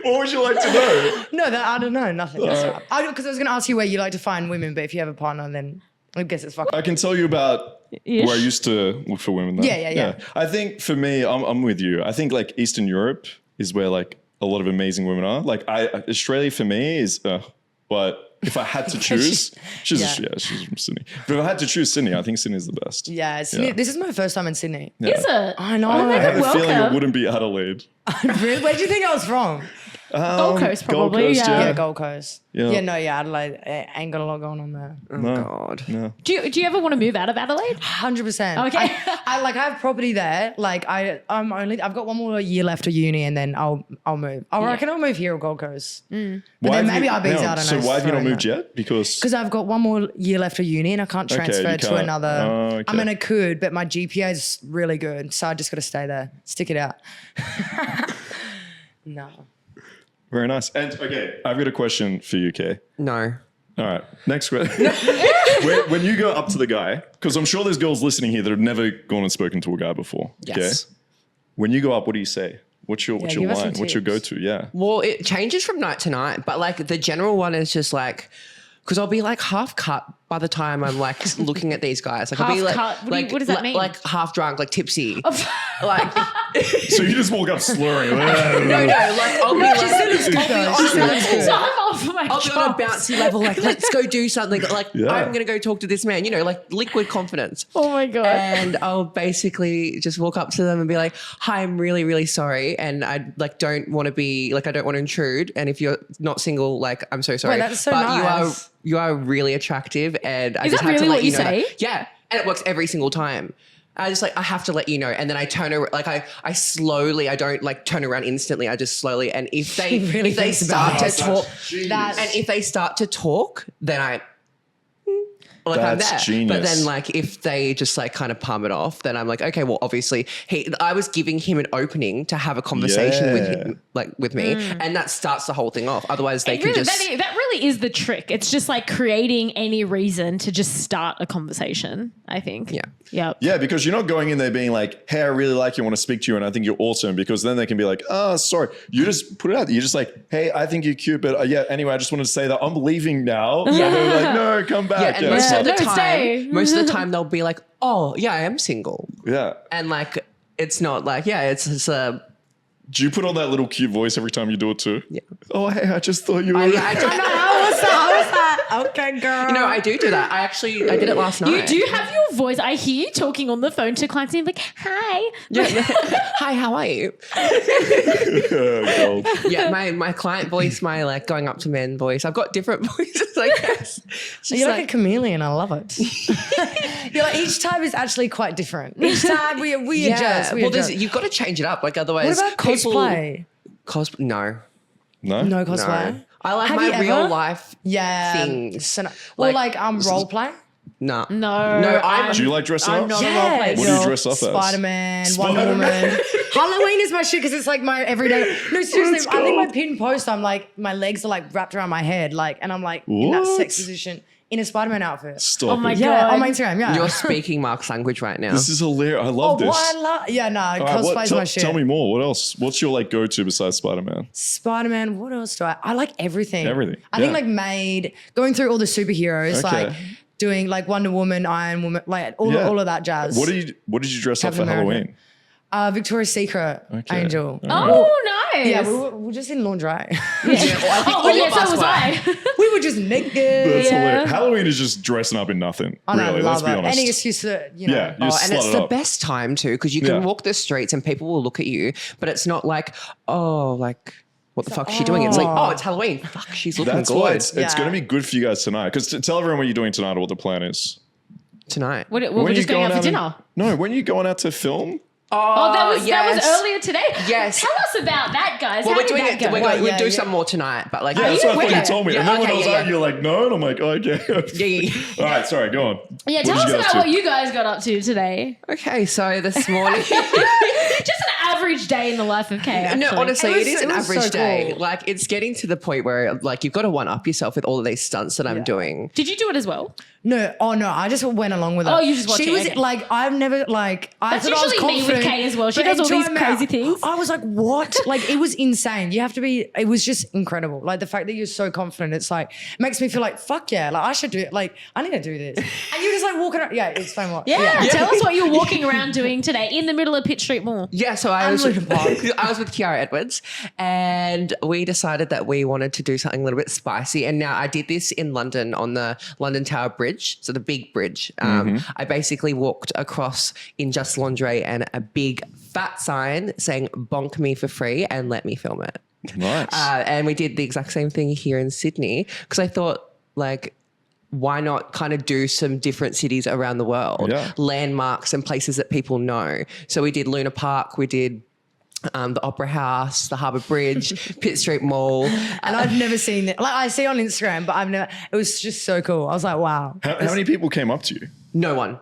What would you like to know? No, I don't know. Nothing. Because I was going to ask you where you like to find women, but if you have a partner, then I guess it's fucking. I can tell you about Ish. where I used to look for women. Though. Yeah. I think for me, I'm with you. I think like Eastern Europe is where like a lot of amazing women are. Like Australia for me is, but if I had to choose, she's from Sydney. But if I had to choose Sydney, I think Sydney's the best. Yeah, Sydney, this is my first time in Sydney. Is it? I know. Oh, I make have it a feeling it welcome. wouldn't be Adelaide. Really? Where do you think I was from? Gold Coast, Gold probably. Coast, Yeah, yeah. Gold Coast. Yeah. Adelaide ain't got a lot going on there. No. God. No. Do you ever want to move out of Adelaide? 100%. Okay. I have property there. Like I've got one more year left of uni and then I'll move. I reckon I'll move here or Gold Coast. But then maybe Ibiza, I don't know. So why have you not moved yet? Because I've got one more year left of uni and I can't transfer you to can't. another. Oh, okay. I mean, I could, but my GPA is really good, so I just got to stay there, stick it out. No. Very nice. And okay, I've got a question for you, Kay. No. All right, next question. when you go up to the guy, because I'm sure there's girls listening here that have never gone and spoken to a guy before. Yes. Okay? When you go up, what do you say? What's your give us some line? What's your tips. go-to? Yeah. Well, it changes from night to night, but like the general one is just like, because I'll be like half cut by the time I'm like looking at these guys, like I'll be Half like, cut. What does that mean? Like half drunk, like tipsy, like. So you just walk up slurring. No, like I'll be like, So I'm off my I'll be on a bouncy level, like let's go do something. Like I'm gonna go talk to this man, like liquid confidence. Oh my God. And I'll basically just walk up to them and be like, "Hi, I'm really, really sorry, and I like don't want to be like I don't want to intrude. And if you're not single, like I'm so sorry. Wait, that's so but nice. you are really attractive, and I Is just that have to really let what you you know say? that. Yeah, and it works every single time. I have to let you know. And then I turn around, like I slowly, I don't like turn around instantly. I just slowly. And if they, really if they thinks about start it. to talk, That's- and if they start to talk, then I'm there. That's genius. But then like if they just like kind of palm it off, then I'm like, okay, well, obviously I was giving him an opening to have a conversation with him, like with me. And that starts the whole thing off. Otherwise they can just. That really is the trick. It's just like creating any reason to just start a conversation, I think. Yeah. Yep. Yeah, because you're not going in there being like, hey, I really like you, I want to speak to you, and I think you're awesome, because then they can be like, oh, sorry. You just put it out there. You're just like, hey, I think you're cute, but anyway, I just wanted to say that I'm leaving now. Yeah. And they're like, no, come back. Yeah, and stay. most of the time they'll be like, oh, yeah, I am single. Yeah. And like, it's not like, it's a. Do you put on that little cute voice every time you do it too? Yeah. Oh, hey, I just thought you were. I do that? Okay, girl. I do that. I did it last night. You do have your voice. I hear you talking on the phone to clients and you're like, hi. Yeah. Hi, how are you? Gold. Yeah, my client voice, my like going up to men voice. I've got different voices, I guess. You're like a chameleon. I love it. You're like, each time is actually quite different. Each time we adjust. We adjust. You've got to change it up. Like otherwise, What about cosplay? No. No? No cosplay. No. I like Have you my real ever? life things. things. Or role play. No. No. Do you like dressing up? I'm not a Yeah. role player. What do you dress up as? Spider-Man, Wonder Woman. Halloween is my shit because it's like my everyday. No, seriously, I think my pin post, I'm like, my legs are like wrapped around my head, like, and I'm like in that What? sex position in a Spider-Man outfit. Stop Oh my it. God. Yeah, on my Instagram, yeah. You're speaking Mark's language right now. This is hilarious. I love this. Yeah, no, All right, cosplay's my shit. Tell me more. What else? What's your like go-to besides Spider-Man? Spider-Man, what else do I like everything. Everything, I think yeah. like going through all the superheroes, Okay. like doing like Wonder Woman, Iron Woman, like all of that jazz. What did you dress up for Captain America. Halloween? Victoria's Secret Okay. Angel. Oh, nice. Yeah, we're just in lingerie. I think all yeah, of so us was were. I. We were just naked. That's Yeah. hilarious. Halloween is just dressing up in nothing. I know, really, let's love be it. honest. Any excuse to, you know. Yeah, you just And slut it's it the up. best time too, because you can Yeah. walk the streets and people will look at you, but it's not like, oh, like, what the fuck is she doing? It's like, oh, it's Halloween. Fuck, she's looking That's good why it's Yeah. going to be good for you guys tonight. Because tell everyone what you're doing tonight or what the plan is. tonight. We're When just you going out for and- dinner. No, when you going out to film? Oh, that was yes. earlier today. Yes. Tell us about that, guys. Well, How we're did doing that it. go? We'll do yeah. some more tonight, but like, Yeah, that's what I thought you wicked. told me. Yeah, And then when okay, I was yeah, like, yeah. you're like, no. And I'm like, okay. Yeah. All right, sorry, go on. Yeah, What tell did us you get up about to? what you guys got up to today. Okay, so this morning. Just an average day in the life of Kay. Actually. No, honestly, it is an it was average so day. cool. Like, it's getting to the point where, like, you've got to one-up yourself with all of these stunts that I'm doing. Did you do it as well? No, I just went along with it. Oh, you just watched She it, was okay. like, I've never like. I That's thought I was usually me with confident, Kay as well. She but does all these enjoyment- crazy things. I was like, what? Like, it was insane. You have to be. It was just incredible. Like the fact that you're so confident. It's like makes me feel like fuck yeah. Like I should do it. Like I need to do this. And you're just like walking around. Yeah, explain what. Yeah. Tell us what you're walking around doing today in the middle of Pitt Street Mall. Yeah, so I was Luna Park. I was with Kiara Edwards, and we decided that we wanted to do something a little bit spicy. And now I did this in London on the London Tower Bridge, so the big bridge. I basically walked across in just lingerie and a big fat sign saying "bonk me for free" and let me film it. Nice. And we did the exact same thing here in Sydney because I thought, like, why not kind of do some different cities around the world, Yeah. landmarks and places that people know. So we did Luna Park, we did the Opera House, the Harbour Bridge, Pitt Street Mall. And I've never seen it. Like I see on Instagram, but I've never. It was just so cool. I was like, wow. How many people came up to you? No one.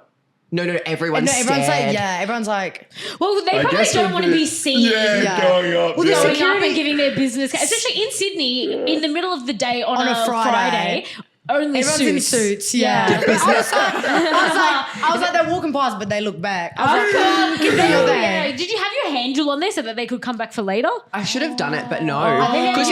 No, everyone No, everyone's stared. like, yeah. Everyone's like, Well, they probably guess don't it'd want to be- be seen. Yeah, going up. Well, yeah. Going up Security- and giving their business, especially in Sydney, in the middle of the day on a Friday. only Everyone's in suits, yeah. I was like, they're walking past, but they look back. I was like, give me your Yeah. Did you have your handle on there so that they could come back for later? I should have done it, but no. Because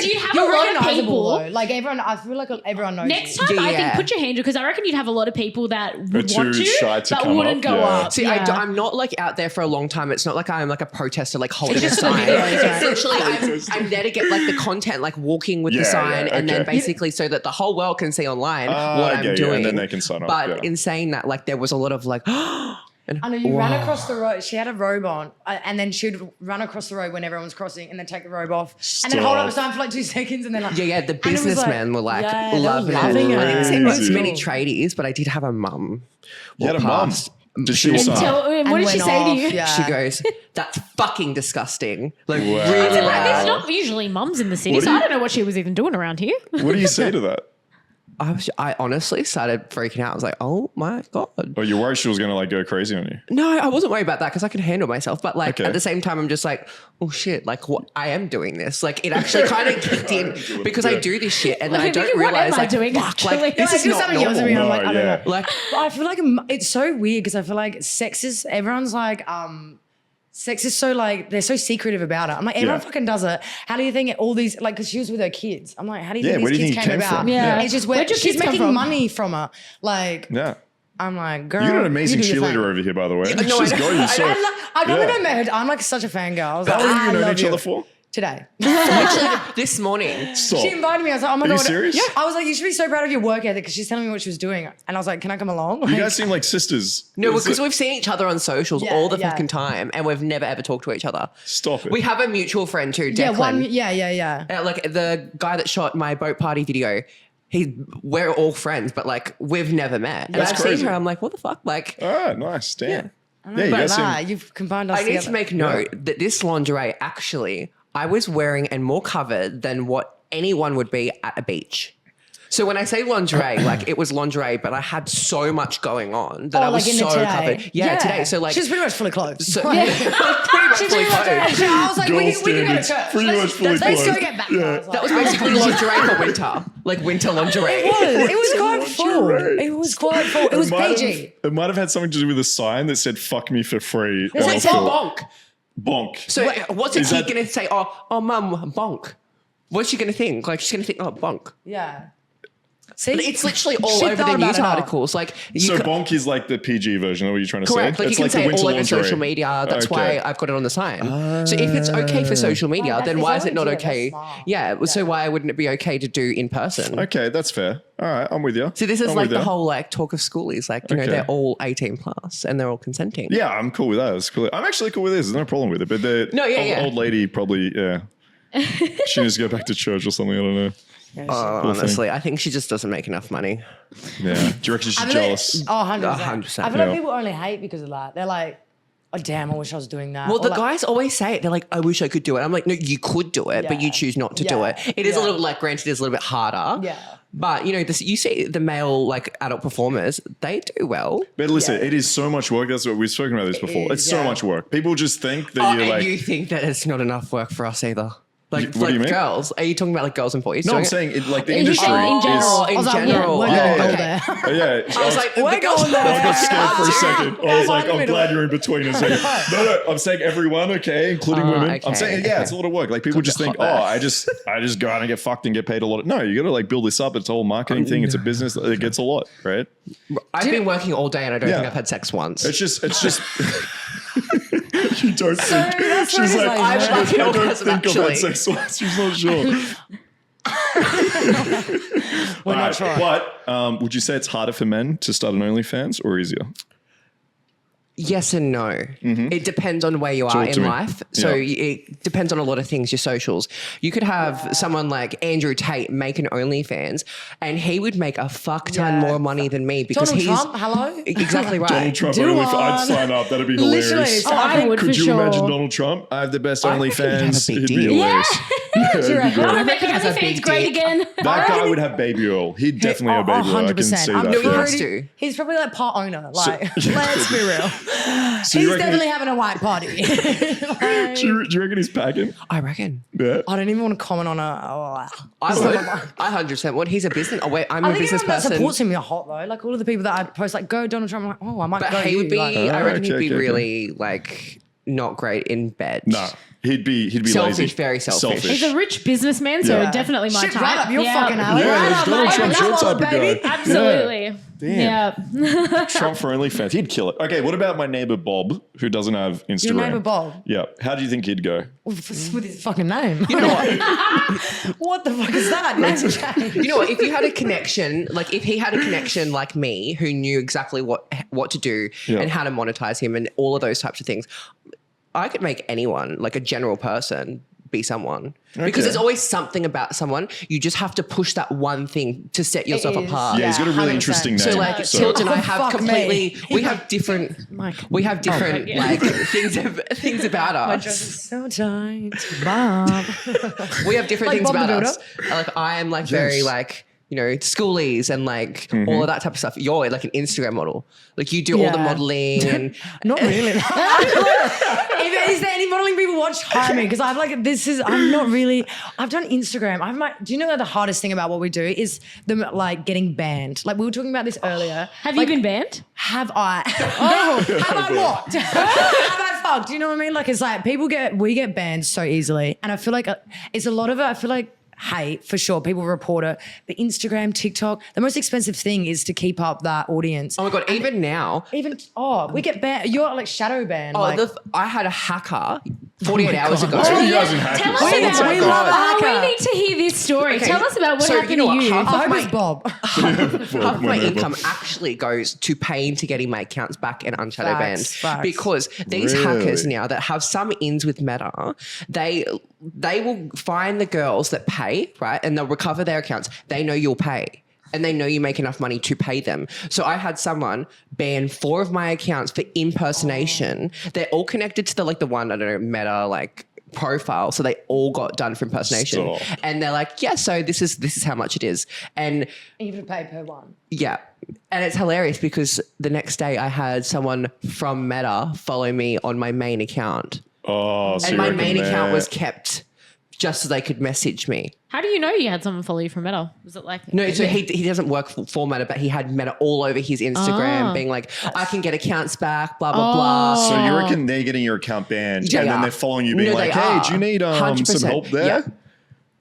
you have a lot of people. though. Like everyone, I feel like everyone knows. Next you. time, I Yeah. think put your handle because I reckon you'd have a lot of people that would too want shy you, to but come wouldn't up, go yeah. up. See, Yeah. I'm not like out there for a long time. It's not like I'm like a protester, like holding a just for the sign. videos, right? Essentially, I'm there to get like the content, like walking with the Yeah, sign, yeah, and then okay. basically so that the whole world can see online what I I'm get you, doing. and then they can sign up, But yeah. in saying that, like there was a lot of like, and I know you ran across the road. She had a robe on, and then she'd run across the road when everyone's crossing, and then take the robe off, and then hold up a sign for like 2 seconds, and then like yeah, the and it was businessmen were like yeah, they were loving loving it. it. I didn't see much Crazy. many tradies, but I did have a mum. You had a walk mum. past. Did she was- sign up? what And did she went say to off, you? yeah. She goes, "That's fucking disgusting." Like Wow. really There's loud. not usually mums in the city, What so do I you- don't know what she was even doing around here. What do you say to that? I honestly started freaking out. I was like, "Oh my god!" Oh, you worried she was going to like go crazy on you? No, I wasn't worried about that because I could handle myself. But like Okay. at the same time, I'm just like, "Oh shit!" Like what I am doing this. Like it actually kind of kicked in because I do this shit and then I Like, don't what am realize I like, doing, fuck, actually? like Yeah, this I is do not something yells at me, normal. I'm like, I don't yeah. know. Like But I feel like it's so weird because I feel like sex is so like they're so secretive about it. I'm like everyone Yeah. fucking does it. How do you think all these like because she was with her kids? I'm like how do you Yeah, think where these do you kids think it came came about? from? Yeah. It's just Where'd your she's kids come making from? money from her. Like Yeah. I'm like girl, You're an amazing you do your thing. cheerleader over here, by the way. no, She's I know. got you so. I probably Yeah. don't met her. I'm like such a fangirl. I was How like, long have you I known love each you. other for? Today. literally this morning. Stop. She invited me. I was like, oh my Are you god. serious? Yeah. I was like, you should be so proud of your work ethic because she's telling me what she was doing. And I was like, can I come along? You Like, guys seem like sisters. No, Is because it- we've seen each other on socials Yeah, all the yeah. fucking time, and we've never ever talked to each other. Stop it. We have a mutual friend too, Declan. yeah. Like the guy that shot my boat party video. We're all friends, but like we've never met. And That's I've crazy. seen her. I'm like, what the fuck? Like, All right, nice. Damn. Yeah. Yeah, you But guys nah, seem. you've combined us I need together. to make note that this lingerie actually I was wearing and more covered than what anyone would be at a beach. So when I say lingerie, like it was lingerie, but I had so much going on that I was like in the so today. covered. Yeah, today. So like she's pretty much fully clothed. so, pretty much fully clothed. I was like, we Gold can go to standards. church. Pretty much fully Let's go clothed. get back. Yeah. I was like, That was basically lingerie for winter. Like winter lingerie. it was quite full. lingerie. It was quite full. It was PG. It might have had something to do with a sign that said "fuck me for free." It's like on It's a the- bonk. bonk. So what's a Is kid that- going to say? Oh, mum, bonk. What's she going to think? Like she's going to think, oh, bonk. Yeah. See, But it's literally all She over the thought about news it all. articles. Like you So ca- bonk is like the PG version of what you're trying to correct. say. Like It's you can the say it winter all over lingerie. social media. That's Okay. why I've got it on the sign. So if it's okay for social media, that's- then it's why is only it not cute, that's okay? smart. Yeah. So why wouldn't it be okay to do in person? Okay, that's fair. All right, I'm with you. So this is I'm like with the you. whole like talk of schoolies. Like you know Okay. they're all 18 plus and they're all consenting. Yeah, I'm cool with that. It's cool. I'm actually cool with this. There's no problem with it. But the No, yeah, yeah. old lady probably, she needs to go back to church or something. I don't know. Honestly, I think she just doesn't make enough money. Yeah. Do you reckon she's jealous? Oh, 100%. 100%. I feel like Yeah. people only hate because of that. They're like, oh, damn, I wish I was doing that. Well, Or the like, guys always say it. They're like, I wish I could do it. I'm like, no, you could do it, but Yeah. you choose not to do Yeah. it. It is a Yeah. little like, granted, it's a little bit harder. Yeah. But you know, this, you see the male like adult performers, they do well. But listen, Yeah. it is so much work. That's what we've spoken about this before. is, It's so yeah. much work. People just think that Oh, you're and like. you think that it's not enough work for us either. Like, What do you mean? girls. Are you talking about like girls and boys? No, doing I'm it? saying it, like the In industry general. is. In I was like, general. we're Oh, gonna go okay. there. Yeah, I was like, We're the girls. going there. I got scared for a Yeah. second. I was like, I'm I'm glad you're in between a second. No, I'm saying everyone, okay, including women. okay, I'm saying, yeah, okay. it's a lot of work. Like people just think, hot there. I just go out and get fucked and get paid a lot. No, you got to like build this up. It's a whole marketing thing. It's a business. It gets a lot, right? I've been working all day and I don't Yeah. think I've had sex once. It's just. You don't think. that's She's what like, it is, she like, goes, I don't orgasm, think I've actually. had sex once. She's not sure. We're not trying. But would you say it's harder for men to start an OnlyFans or easier? Yes and no. It depends on where you are Talk to in me. life. So Yeah. it depends on a lot of things, your socials. You could have someone like Andrew Tate make an OnlyFans and he would make a fuck ton Yeah. more money than me because Donald he's Trump, hello? exactly right. Donald Trump Do OnlyFans. I'd one. sign up. That'd be Literally. hilarious. So I would Could for you sure. imagine Donald Trump? I have the best I reckon he'd have a OnlyFans. big It'd be deal. hilarious. Yeah, it'd be reckon? great. I make has a OnlyFans big great dick. again. That guy would have baby oil. He'd definitely have baby oil. I can see that. No, he for has him. to. He's probably like part owner. Like, let's be real. So He's you reckon definitely having a white party. do you reckon he's packing? I reckon. Yeah. I don't even want to comment on I would. I 100% would. He's a business. Oh wait, I'm a I think business everyone that person. supports him are hot though. Like all of the people that I post, like go Donald Trump. I'm like, oh, I might But go. he would be. I reckon okay, he'd be okay. really like not great in bed. No. He'd be Selfish, lazy. very selfish. He's a rich businessman, so Yeah. definitely my Shit, type. right up your fucking alley. Yeah, right he's up Donald my Trump alley. short type of baby. guy. Absolutely. Damn. Yeah. Trump for OnlyFans. He'd kill it. Okay, what about my neighbor Bob, who doesn't have Instagram? Your neighbor Bob. Yeah. How do you think he'd go? With his fucking name. You know what? What the fuck is that? Name change. You know what? If you had a connection, like if he had a connection like me, who knew exactly what to do and how to monetize him and all of those types of things, I could make anyone, like a general person, be someone. Because there's always something about someone. You just have to push that one thing to set yourself is. apart. Yeah, he's got a really 100%. interesting name. So like Tilds and I have fuck completely, me. we have different like things about My us. dress is so tight, Bob. We have different Like things Bob the about Builder? us. Like I am like very like, you know, schoolies and like all of that type of stuff. You're like an Instagram model. Like you do all the Yeah. modeling and Not really. Is there any modeling people watch? Hire me because I'm like I'm not really. I've done Instagram. Do you know that the hardest thing about what we do is them like getting banned? Like we were talking about this earlier. Have you been banned? Have I? Have I what? Have I fucked? Do you know what I mean? Like it's like we get banned so easily, and I feel like it's a lot of it. I feel like. Hate for sure. People report it. But Instagram, TikTok, the most expensive thing is to keep up that audience. oh my God, even now. We get banned. You're like shadow banned. Oh, like, I had a hacker 48 hours ago. What are you guys in hackers? Tell us What's about that we love guy? it. Oh, we need to hear this story. Okay, Tell us about what so happened you know to what, you. half I hope my- it's Bob. Half my Whatever. income actually goes to paying to getting my accounts back and unshadow banned. Facts. Because these Really? hackers now that have some ins with Meta, they will find the girls that pay, right? And they'll recover their accounts. They know you'll pay. And they know you make enough money to pay them. So I had someone ban 4 of my accounts for impersonation. They're all connected to the one, I don't know, Meta profile. So they all got done for impersonation. Stop. And they're like, yeah, so this is how much it is. And You have to pay per one. yeah. And it's hilarious because the next day I had someone from Meta follow me on my main account. Oh, so And you my reckon main account that- was kept just so they could message me. How do you know you had someone follow you from Meta? Was it like No, so he doesn't work for Meta, but he had Meta all over his Instagram Ah. being like, I can get accounts back, blah, blah, blah. So you reckon they're getting your account banned They and then are. they're following you being No, like, they hey, are. do you need 100%. some help there? Yeah.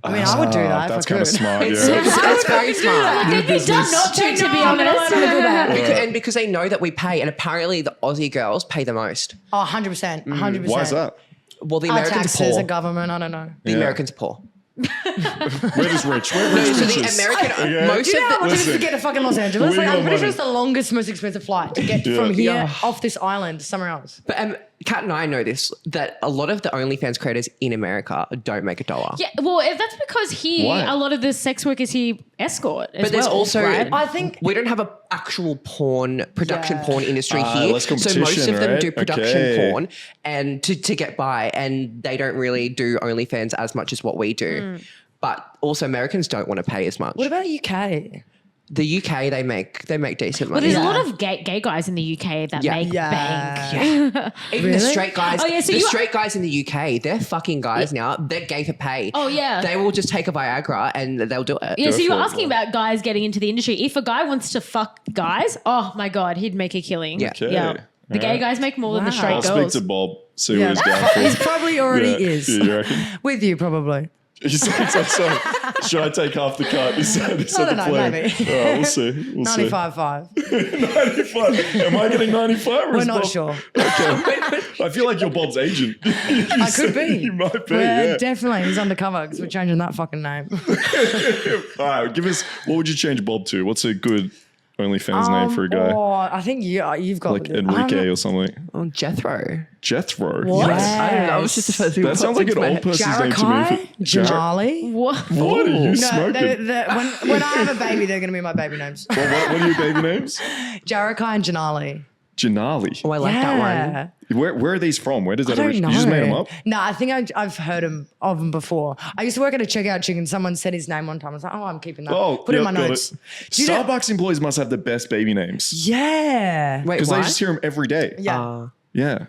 I mean, I would do that. That's if I kind of could. smart, It's, yeah. it's very smart. They'd be dumb not to be honest. And because they know that we pay, and apparently the Aussie girls pay the most. Oh, 100%. 100%. Why is that? Well, the Our Americans are taxes, poor. a government, I don't know. The Yeah. Americans are poor. We're just rich. We're rich So the bitches. American, Okay. most Do you know how of much the, it is to Listen. get to fucking Los Angeles? We Like, I'm got pretty sure money. it's the longest, most expensive flight to get from here Yeah. off this island to somewhere else. but Kat and I know this, that a lot of the OnlyFans creators in America don't make $1. Yeah, well, if that's because here, Why? a lot of the sex workers here escort as But there's well, also, right? I think- we don't have an actual production Yeah. porn industry here. less So most competition, of them right? do production Okay. porn and to get by, and they don't really do OnlyFans as much as what we do. But also Americans don't want to pay as much. What about UK? The UK, they make decent Well, money. there's a lot of gay guys in the UK that Yeah. make Yeah. bank. Even the straight guys. Oh, yeah, so the you- straight guys in the UK, they're fucking guys now. They're gay for pay. Oh, yeah. They will just take a Viagra and they'll do it. Yeah, so you were for it, asking about guys getting into the industry. If a guy wants to fuck guys, oh my God, he'd make a killing. Yeah. Okay. Yeah. The gay Alright. guys make more than the Wow. straight I'll speak girls. to Bob, see Yeah. what he's going for. He's probably already Yeah. is. Yeah, you reckon? With you, probably. He's like, so, should I take half the cut? Is that I the don't know, plan? maybe. All right, we'll see. 95.5. 95. Am I getting 95? Or We're is not Bob- sure. I feel like you're Bob's agent. I could be. You might be, We're yeah. definitely. He's undercover because we're changing that fucking name. All right, give us, what would you change Bob to? What's a good OnlyFans name for a guy? Oh, I think you've got Like this. Enrique or something. Oh, Jethro. Jethro. What? Yes. I don't know. That was just the first thing That sounds like an old person's name to me. Jarakai? Janali? What? What are you No, smoking? when I have a baby, they're going to be my baby names. What are your baby names? Jarakai and Janali. Janali. Oh, I like that one. Where are these from? Where does that I don't originate? You just made them up? No, I think I've heard of them before. I used to work at a checkout chicken. Someone said his name one time. I was like, oh, I'm keeping that. Put it in my got notes. it. Do you know- Starbucks employees must have the best baby names. Yeah. Wait, Because they why? just hear them every day. Yeah. Yeah.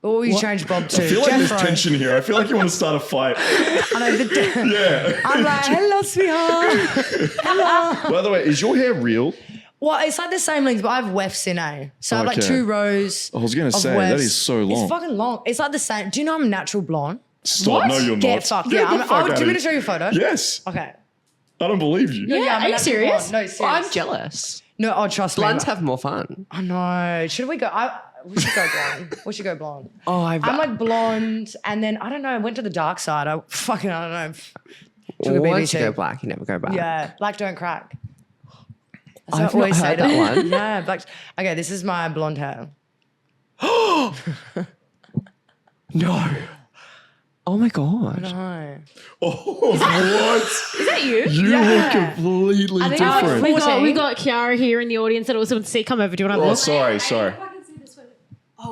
What will you change Bob to? I feel like there's Jeffro. tension here. I feel like you want to start a fight. I know, Yeah. I'm like, hello, sweetheart. Hello. By the way, is your hair real? Well, it's like the same length, but I have wefts in A. So I have like Okay. 2 rows. I was going to of say, that wefts. is so long. It's fucking long. It's like the same. Do you know I'm natural blonde? Stop. No, you're Get not. fucked. Get Yeah. the I'm, fuck I'll, out do of you want me to here. show you a photo? Yes. Okay. I don't believe you. Yeah, I'm are a you natural serious? blonde. No, serious. I'm jealous. No, oh, trust me. Blondes have more fun. I know. Should we go? We should go blonde. We should go blonde. Oh, I'm like blonde, and then I don't know. I went to the dark side. I don't know. Took a Once you BBC. go black, you never go back. Yeah, black don't crack. That's I've what I not always say heard to- that one. Yeah, black. Okay, this is my blonde hair. No. Oh my God. No. Oh, what? Is that you? You look completely think different. We got Kiara here in the audience that also wants to see. Come over. Do you want to Oh, look? sorry.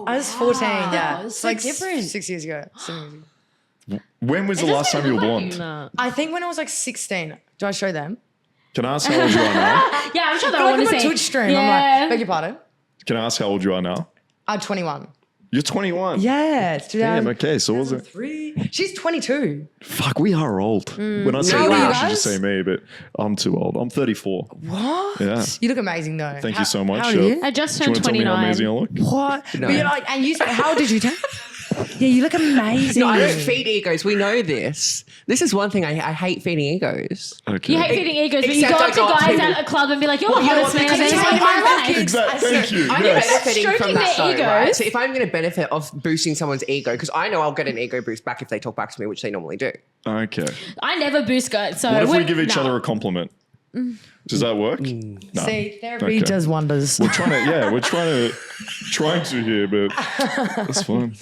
I was 14, yeah. it's It's so like different. 6 years ago. 7 years ago. When was the last time you were blonde? I think when I was like 16. Do I show them? Can I ask how old you are now? Yeah, I'm sure they I want like to my see. Twitch stream. Yeah. I'm like, beg your pardon? Can I ask how old you are now? I'm 21. You're 21. Yeah, it's Damn, okay, so was it? 2003. She's 22. Fuck, we are old. When I say How you, old are you I should just guys? say me, but I'm too old. I'm 34. What? Yeah. You look amazing though. Thank you so much. How old are you? I just Do you turned want to tell me how 29. amazing I look? What? But you're like, and you said, how old did you turn? Yeah, you look amazing. No, I don't feed egos. We know this. This is one thing I hate feeding egos. Okay. You hate feeding egos, but you Except go I up got to guys people- at a club and be like, "You're the you know hottest what, man I've because ever you seen in know my what? life." Exactly. Thank you. I'm Yes. benefiting from Stroking that their though, right? egos. So if I'm going to benefit of boosting someone's ego, because I know I'll get an ego boost back if they talk back to me, which they normally do. Okay. I never boost guys. So What if we when- give each nah. other a compliment? Does that work? No. See, therapy Okay. does wonders. We're trying to here, but that's fine.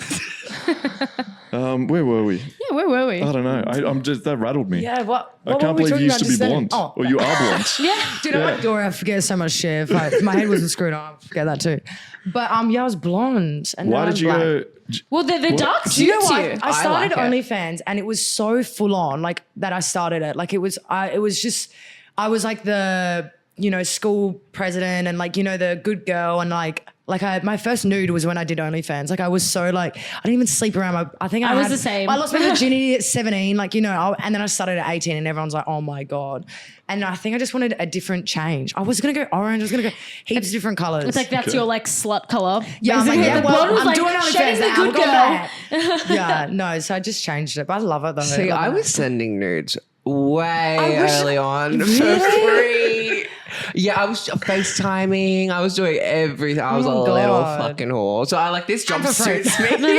Where were we? Yeah, where were we? I don't know. I'm just that rattled me. Yeah, what I were can't we believe talking you used about to be just then? blonde. Oh, Or you are blonde. Yeah. do you know Yeah. what? Dora, I forget so much shit. If my head wasn't screwed on, I forget that too. But yeah, I was blonde. And Why now did I'm you black. go? Well, the dark Do you know suits what? you. I started like it. OnlyFans and it was so full on, like that I started it. Like it was just, I was like the, school president and like, the good girl and like my first nude was when I did OnlyFans. Like I was so like, I didn't even sleep around. I was the same. I lost my virginity at 17, like, and then I started at 18 and everyone's like, oh my God. And I think I just wanted a different change. I was going to go orange. I was going to go heaps of different colors. It's like that's your like slut color. Yeah, I'm like, Basically. yeah, The well, blonde was I'm like, doing OnlyFans shame the now. good We'll go girl. back. Yeah, no, so I just changed it. But I love it though. See, I was sending nudes way wish- early on for Really? free. Yeah, I was FaceTiming. I was doing everything. I was Oh, a little God. fucking whore. So I like this job for free. suits me.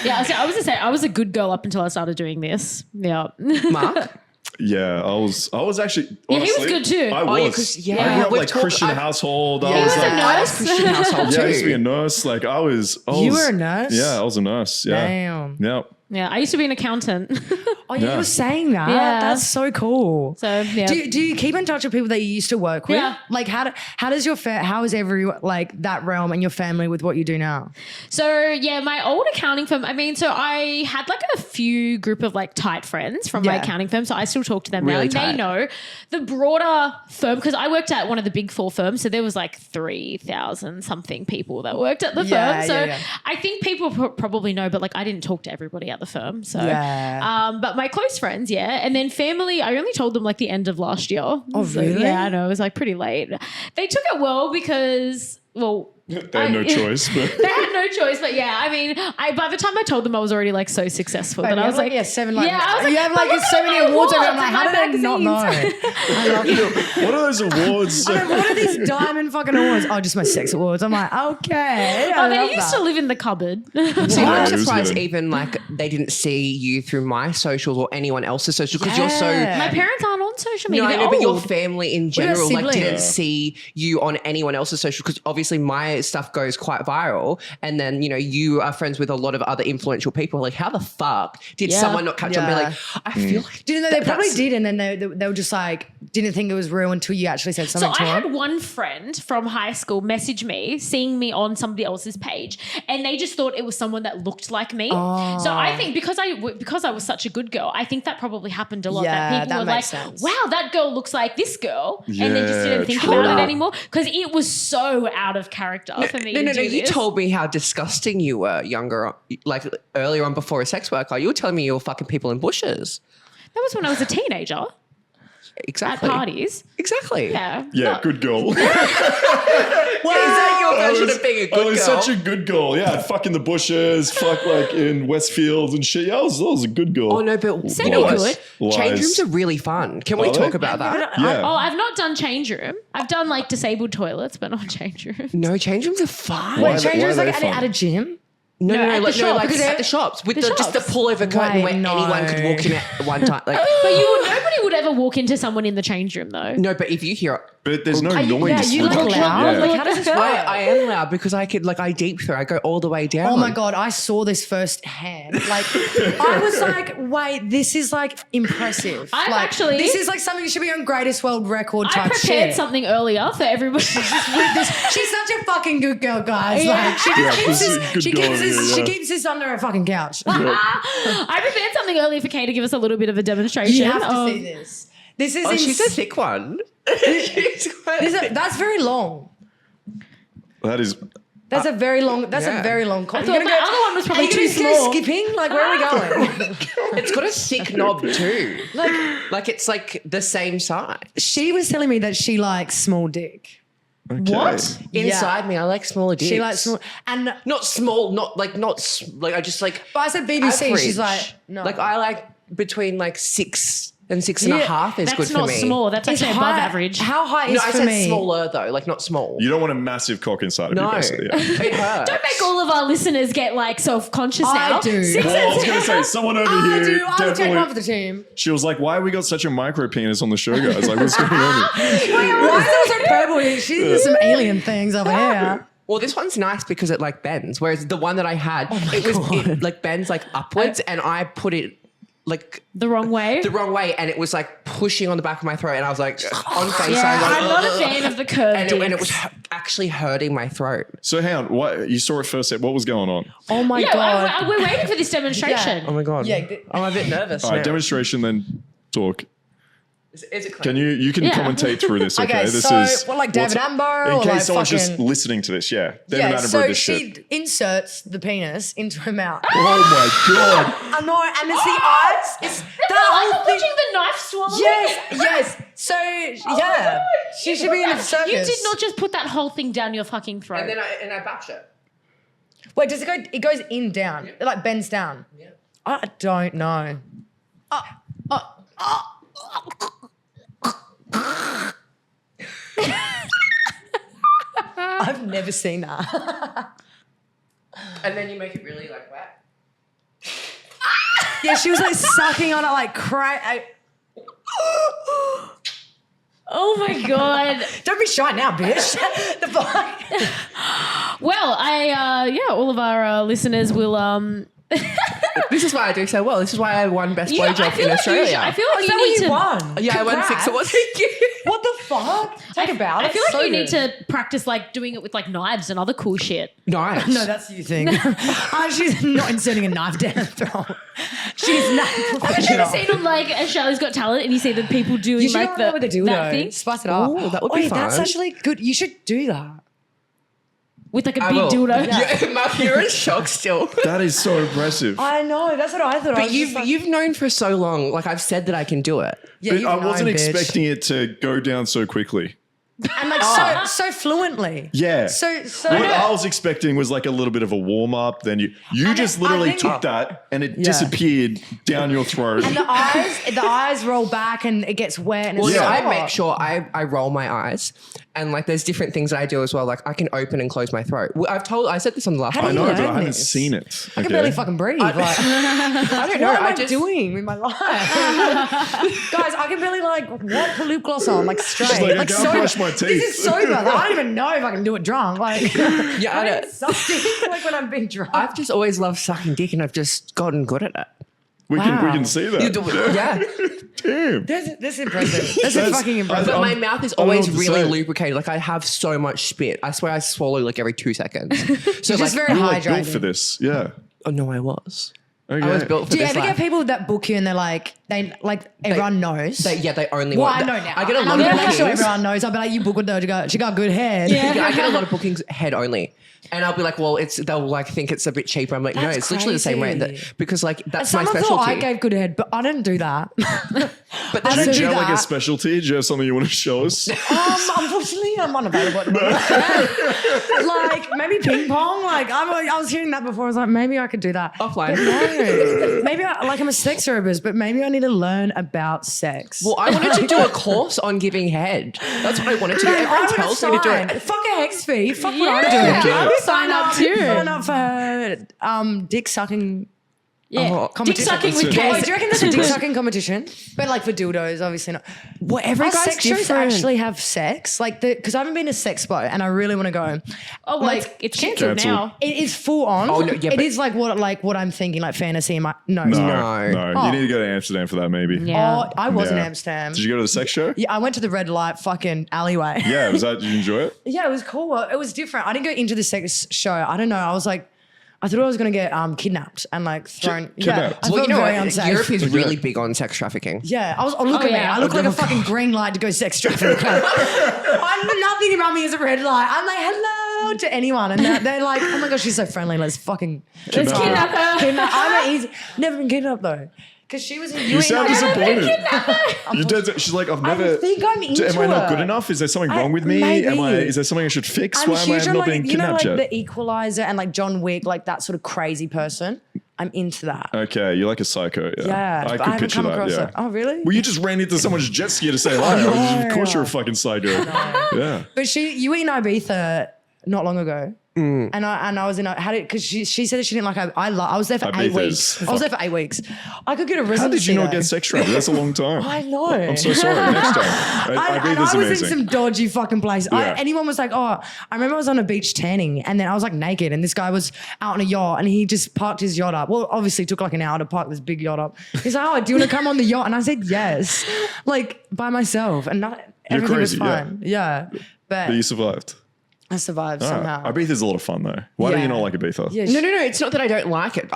Yeah, so I was gonna say I was a good girl up until I started doing this. Yeah. Mark? Yeah, I was actually. Yeah, he was honestly, good too. I Oh, was. yeah, 'cause, yeah, I grew up we've like talked- Christian I've- household. Yeah, I was was a like, nurse. I was Christian household yeah, I used to be a too. nurse. Like I was. You were a nurse? Yeah, I was a nurse. Yeah. Damn. Yeah. Yeah, I used to be an accountant. Oh, yeah, Yeah. you were saying that. Yeah. That's so cool. So yeah. Do you keep in touch with people that you used to work with? Yeah. Like how does how is every like that realm and your family with what you do now? So yeah, my old accounting firm. I mean, so I had like a few group of like tight friends from my Yeah. accounting firm. So I still talk to them Really now, and tight. they know the broader firm because I worked at one of the big 4 firms. So there was like 3,000 something people that worked at the Yeah, firm. So yeah. I think people probably know, but like I didn't talk to everybody at the firm. So Yeah. but my close friends, yeah, and then family. I only told them like the end of last year. Oh, So, really? yeah, I know it was like pretty late. They took it well because They had no choice, but they had no choice, but yeah, I mean, by the time I told them, I was already like so successful that Baby, I was like, yeah, 7 like yeah, I was like, you have but like look at so my many awards over. I'm awards like, how in did I not know? magazines. I love you. what are those awards? What are these diamond fucking awards? Oh, just my sex awards. I'm like, okay. Oh, I they love used that. to live in the cupboard. See, Yeah, I'm it was surprised good. even like they didn't see you through my socials or anyone else's social because you're so Yeah. My parents aren't on on social media. No, I They're know, but your old. family in about general like siblings? didn't see you on anyone else's social, because obviously my stuff goes quite viral, and then you are friends with a lot of other influential people. Like, how the fuck did Yeah. someone not catch on? Be like, I feel like Didn't they probably that's- did, and then they were just like didn't think it was real until you actually said So something I to had them. one friend from high school message me, seeing me on somebody else's page, and they just thought it was someone that looked like me. Oh. So I think because I was such a good girl, I think that probably happened a lot. Yeah, that people that were makes like, sense. "Wow, that girl looks like this girl," and they just Yeah, didn't think true. about it anymore because it was so out of character for me. No, to do you this. told me how disgusting you were like earlier on before a sex worker. You were telling me you were fucking people in bushes. That was when I was a teenager at Exactly. parties. Exactly. Yeah, Yeah, No. good girl. Well, is that your version of being a I good was girl? such a good girl. Yeah, I'd fuck in the bushes, fuck like in Westfields and shit. Yeah, I was a good girl. Oh no, but Send me good. change Lies. rooms are really fun. Can we Are talk they? about that? Yeah. Oh, I've not done change room. I've done like disabled toilets, but not change room. No, change rooms are fun. Why Wait, are they- change why rooms are like they at a fun? gym. No, No, at the shop, like because at the shops with the just the shops. pullover curtain Wait, where no. anyone could walk in at one time. Like, But nobody would ever walk into someone in the change room though. no, but if you hear, But there's no you- noise. yeah, you with like that. loud? Yeah. Like, how does this work? I am loud because I could I deep throw. I go all the way down. Oh my God, I saw this firsthand. Like, I was like, wait, this is like impressive. I've like, actually- this is like something that should be on Greatest World Record I type prepared shit. something earlier for everybody. She's such a fucking good girl, guys. Yeah. Like, she just keeps this is this, good she girl keeps this, here, she yeah. keeps this under her fucking couch. I prepared something earlier for Kay to give us a little bit of a demonstration. You have to of- see this. This is Oh, she's a ins- thick one. that's very long. That is. That's a very long. That's Yeah. a very long. I thought my other one was probably are you too gonna go small. skipping? Like, where are we going? It's got a thick knob too. Like it's like the same size. She was telling me that she likes small dick. Okay. What? Inside me, I like smaller dicks. She likes small, and not small, not I just like. but I said BBC. average. She's like, no, Like I like between like 6 and 6.5 is That's good for not me. small. That's It's actually above high- average. How high is No, I for said me? smaller though, like not small. You don't want a massive cock inside of No, you, basically. Yeah. it hurts. Don't make all of our listeners get like self-conscious I now. do. 6 Well, I was and going to say, someone over I here do. I'll take definitely. one for the team. She was like, why have we got such a micro penis on the show, guys? Like, what's going on here? Why is it so purple? She did some alien things over here. Well, this one's nice because it like bends, whereas the one that I had, Oh it like bends like upwards, and I put it like the wrong way. the wrong way, and it was like pushing on the back of my throat, and I was like on FaceTime. Yeah, going, I'm not a "Ugh." fan of the curved And it was dicks. actually hurting my throat. So, hang on. What, you saw it first set. What was going on? Oh my Yeah, god. we're waiting for this demonstration. Oh my god! Yeah, I'm a bit nervous. All right, now. demonstration, then talk. Is it clean? Can you can Yeah. commentate through this, okay? Okay, This so, is what, like David what's- Attenborough In or case like someone's just fucking- listening to this, yeah. David Yeah, Attenborough, so this shit. she inserts the penis into her mouth. Oh my god. I know, and it's the eyes. It's the whole I'm thing. watching the knife swallowing. Yes. So yeah, she should be in a circus. You did not just put that whole thing down your fucking throat. And then I batch it. Wait, does it go? It goes in down. It like bends down. Yeah. I don't know. I've never seen that. And then you make it really like wet. Yeah, she was like sucking on it like crazy. oh my god. Don't be shy now, bitch. The fuck? Well, all of our listeners will This is why I do so well. This is why I won best I blowjob feel in like Australia. I feel like Is you that what need you to won? yeah, I won 6 Congrats. awards. Thank you. What the fuck? Take a bow. I feel That's like so you need good. to practice like doing it with like knives and other cool shit. Nice. No, that's you thing. She's not inserting a knife down her throat. She's not. Have you ever seen on like Australia's Got Talent and you see the people doing You should like know what they do that though. thing Spice it up. Ooh, that would be Wait, that's fun. actually good. You should do that. with like a I big will. dildo? Yeah, Mark, you're in shock still. That is so impressive. I know. That's what I thought. I But was just like, you've known for so long. Like I've said that I can do it. yeah, But you've I known, wasn't bitch. expecting it to go down so quickly. and like so fluently. Yeah. So What I was expecting was like a little bit of a warm up. Then you just I literally think- took that and it disappeared down your throat. and the eyes roll back and it gets wet and it's Well, Yeah. so I hot. make sure I roll my eyes And like, there's different things that I do as well. Like, I can open and close my throat. Well, I said this on the last How do I one. you know, but learn I haven't this? seen it. I can barely fucking breathe. Like, I don't know. what am I just doing with my life? Guys, I can barely like put lip gloss on like straight. She's like, I like can't sober. brush my teeth. This is sober. Like, I don't even know if I can do it drunk. Like, Yeah, I know. something like when I'm being drunk. I've just always loved sucking dick, and I've just gotten good at it. We Wow. can see that. You do it. Yeah. Damn. That's impressive. That's fucking impressive. But I'm- my mouth is I don't know always what to really say. lubricated. Like, I have so much spit. I swear I swallow like every 2 seconds. So You're just very You were like built hydrated. for this. Yeah. oh no, I was. Okay. I was built for Do you this ever life. get people that book you and they're like, everyone knows? They only well, want. I know now. I get a And lot I'm of gonna make sure bookings. everyone knows. I'll be like, you book with her. She got good head. Yeah, I get a lot of bookings head only. And I'll be like, well, they'll like think it's a bit cheaper. I'm like, no, That's it's literally the same rate. crazy. Because like that's Someone my thought specialty. I gave good head, but I didn't do that. but I there's don't Do you do have like a that. specialty? Do you have something you want to show us? Unfortunately, I'm unavailable at the moment. Like maybe ping pong. Like I was hearing that before. I was like, maybe I could do that Offline. But no, maybe I'm a sex therapist, but maybe I need to learn about sex. well, I wanted to do a course on giving head. That's what I wanted to do. Man, Everyone I tells me to do it. Fuck a hex fee. Fuck what I'm Yeah. doing. I would sign up too. Sign up for dick sucking. Yeah. Oh, Dick competition. sucking with Yeah. Oh, Kez. do you reckon there's a dick sucking competition? But like for dildos, obviously not. Well, every guy's sex shows different. actually have sex, like because I haven't been to Sexpo and I really want to go. Oh, well, like it's cancelled Cancelled. now. it is full on. Oh, no, yeah, it but- is like what I'm thinking, like fantasy. No. No. Oh. You need to go to Amsterdam for that, maybe. Yeah. Oh, I was in Yeah. Amsterdam. Did you go to the sex show? Yeah, I went to the red light fucking alleyway. Yeah, did you enjoy it? Yeah, it was cool. It was different. I didn't go into the sex show. I don't know. I was like, I thought I was gonna get kidnapped and like thrown. Yeah, kidnapped? I Well, felt you know very what? unsafe. Europe is really big on sex trafficking. Yeah, I was. Oh, look Oh, at me. yeah. I look like a fucking green light to go sex traffic. Nothing about me is a red light. I'm like hello to anyone, and they're like, oh my gosh, she's so friendly. Let's fucking Let's kidnap her. I'm easy. Never been kidnapped though, because she was in. You sound disappointed. I'm You did. She's like, I've never. think I'm into Am I not it. good enough? Is there something wrong with me? maybe. Is there something I should fix? I'm Why am I huge on not like being you know kidnapped like yet? the Equalizer and like John Wick, like that sort of crazy person. I'm into that. Okay, you're like a psycho. Yeah, Yeah, I but could haven't picture come that. across Yeah. it. Oh, really? Well, you just ran into someone's jet ski to say hi. Of course, you're a fucking psycho. Yeah. But you were in Ibiza not long ago. Mm. And I was in because she said that she didn't like I was there for 8 Ibiza's weeks. I was there for 8 weeks. I could get a How residency. did you not though. get sex trafficked? That's a long time. I know. I'm so sorry. Next time. And I Ibiza's was amazing. in some dodgy fucking place. Yeah. Anyone was like, oh, I remember I was on a beach tanning and then I was like naked and this guy was out on a yacht and he just parked his yacht up. Well, obviously it took like an hour to park this big yacht up. He's like, oh, do you want to come on the yacht? And I said, yes, like by myself and everything was crazy, yeah. fine. Yeah. But But you survived. I survived Ah, somehow. Ibiza's a lot of fun though. Why do Yeah. you not like Ibiza? Yeah, No, it's not that I don't like it.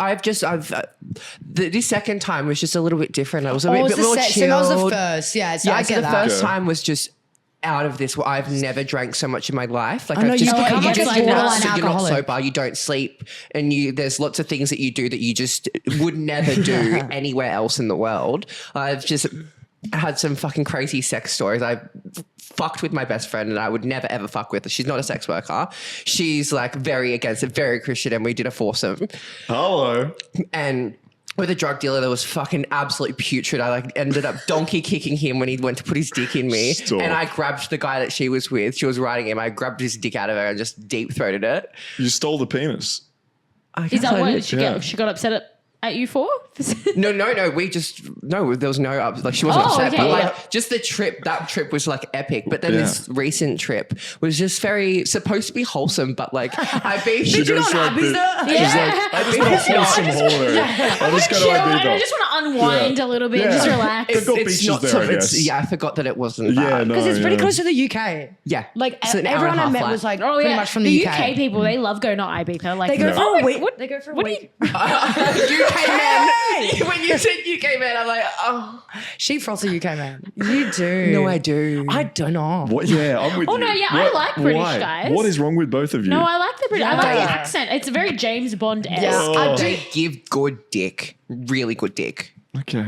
This second time was just a little bit different. I was a bit more so chilled. that was the first. Yeah, so I Yeah, so get the that. first Okay. time was just out of this. I've never drank so much in my life. Like I know, I've just you become like a you're borderline not alcoholic. sober, you don't sleep, and there's lots of things that you do that you just would never do anywhere else in the world. I've just had some fucking crazy sex stories. I fucked with my best friend and I would never ever fuck with her. She's not a sex worker. She's like very against it, very Christian, and we did a foursome. Hello. And with a drug dealer that was fucking absolutely putrid. I like ended up donkey kicking him when he went to put his dick in me. Stop. And I grabbed the guy that she was with. She was riding him. I grabbed his dick out of her and just deep throated it. You stole the penis. Is that what Yeah. she got upset at you for? No. There was no up. Like she wasn't Oh, upset, okay, but like yeah. just the trip. That trip was like epic. But then Yeah. this recent trip was just very supposed to be wholesome. But like I've been. She goes like this. Yeah. She's like, I just want a wholesome holiday. I just Chill, go to I Ibiza. just want to unwind a little bit, Yeah. just relax. They've got beaches not there, so- I guess. yeah, I forgot that it wasn't Yeah, that. no. Because it's pretty yeah. close to the UK. Yeah. Like It's an hour everyone and a I half met flight. was like Oh pretty yeah, much from the the UK people, they love going to Ibiza. Like They go for a wait, week. what- They go for a what do week. UK man. When you said UK man, I'm like, oh. She froths a UK man. You do. No, I do. I don't know. What? Yeah, I'm with Oh, you. no, yeah, I like British why? guys. What is wrong with both of you? No, I like the British. I like the Yeah. accent. It's a very James Bond-esque. Yeah, I do. They give good dick. Really good dick. Okay.